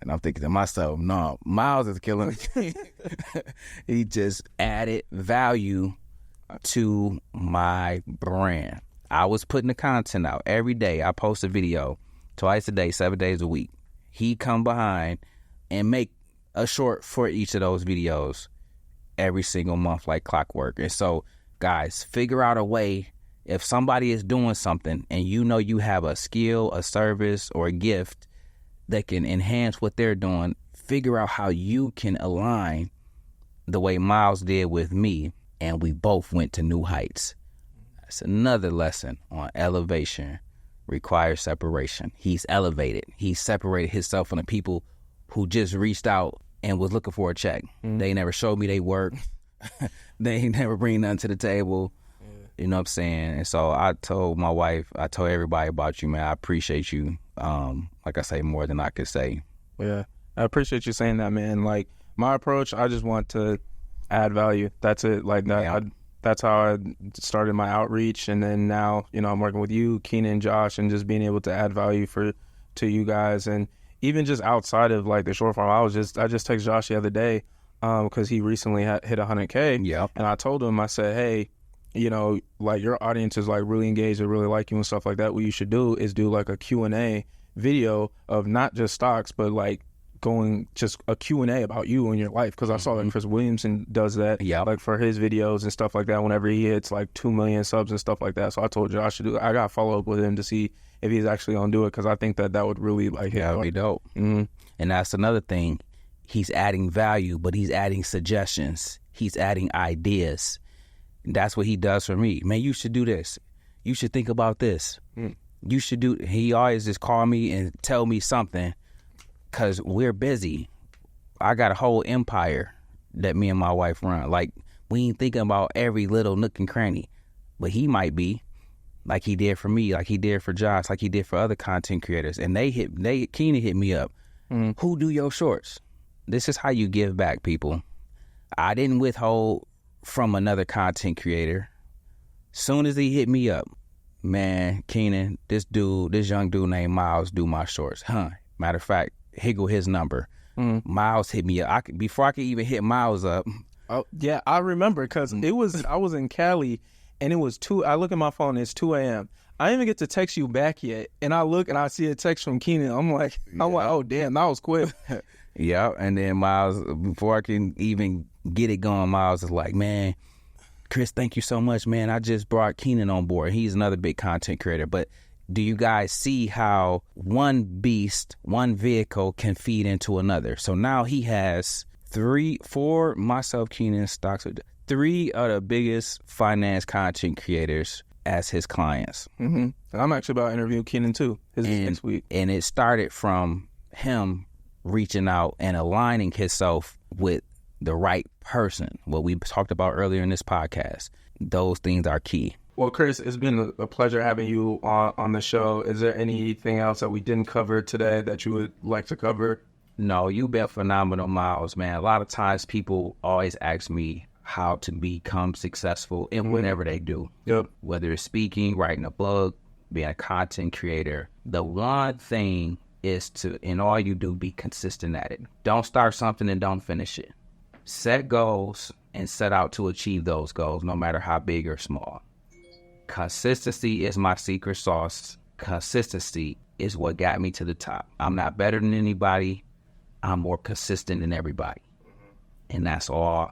And I'm thinking to myself, no, Miles is killing the game. He just added value to my brand. I was putting the content out every day. I post a video twice a day, 7 days a week. He come behind and make a short for each of those videos every single month like clockwork. And so, guys, figure out a way. If somebody is doing something and you know you have a skill, a service, or a gift that can enhance what they're doing, figure out how you can align the way Miles did with me. And we both went to new heights. That's another lesson on elevation requires separation. He's elevated. He separated himself from the people who just reached out and was looking for a check. They never showed me they work. They never bring nothing to the table. You know what I'm saying? And so I told my wife, I told everybody about you, man. I appreciate you. Like I say, more than I could say. Yeah, I appreciate you saying that, man. Like, my approach, I just want to add value. That's it. Like that. Yeah. That's how I started my outreach, and then now, you know, I'm working with you, Keenan, Josh, and just being able to add value to you guys, and even just outside of like the short form. I just texted Josh the other day because he recently hit 100K. Yeah. And I told him, I said, hey, you know, like your audience is like really engaged, they really like you and stuff like that. What you should do is do like a Q&A video of not just stocks, but like going just a Q&A about you and your life, because I saw that Chris Williamson does that, like for his videos and stuff like that whenever he hits like 2 million subs and stuff like that. So I told Josh to do it. I got to follow up with him to see if he's actually gonna do it, because I think that would really like hit. That would be dope. And that's another thing. He's adding value, but he's adding suggestions. He's adding ideas. And that's what he does for me. Man, you should do this. You should think about this. You should do. He always just call me and tell me something, because we're busy. I got a whole empire that me and my wife run. Like, we ain't thinking about every little nook and cranny, but he might be, like he did for me, like he did for Josh, like he did for other content creators. And Keenan hit me up. Who do your shorts? This is how you give back, people. I didn't withhold from another content creator. Soon as he hit me up, man, Keenan, this young dude named Miles do my shorts. Matter of fact, higgle his number. Miles hit me up. Before I could even hit Miles up. Oh yeah, I remember, because I was in Cali, and it was 2. I look at my phone, it's 2 a.m. I didn't even get to text you back yet, and I look and I see a text from Keenan. I'm like, oh damn, that was quick. Yeah, and then Miles, before I can even get it going, Miles is like, man, Chris, thank you so much, man. I just brought Keenan on board. He's another big content creator. But do you guys see how one beast, one vehicle can feed into another? So now he has 4, myself, Keenan, Stocks, 3 of the biggest finance content creators as his clients. And I'm actually about to interview Keenan too, next week. And it started from him reaching out and aligning himself with the right person. What we talked about earlier in this podcast. Those things are key. Well, Chris, it's been a pleasure having you on the show. Is there anything else that we didn't cover today that you would like to cover? No, you've been phenomenal, Miles, man. A lot of times people always ask me, how to become successful in whatever they do. Yep. Whether it's speaking, writing a blog, being a content creator. The one thing is to, in all you do, be consistent at it. Don't start something and don't finish it. Set goals and set out to achieve those goals, no matter how big or small. Consistency is my secret sauce. Consistency is what got me to the top. I'm not better than anybody. I'm more consistent than everybody. And that's all.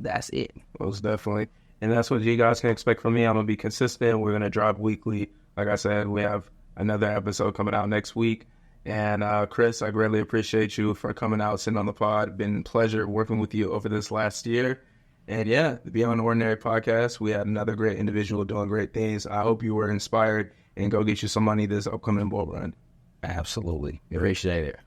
That's it. Most definitely. And that's what you guys can expect from me. I'm going to be consistent. We're going to drop weekly. Like I said, we have another episode coming out next week. And Chris, I greatly appreciate you for coming out, sitting on the pod. Been a pleasure working with you over this last year. And yeah, the Beyond Ordinary podcast, we had another great individual doing great things. I hope you were inspired and go get you some money this upcoming bull run. Absolutely. Appreciate it.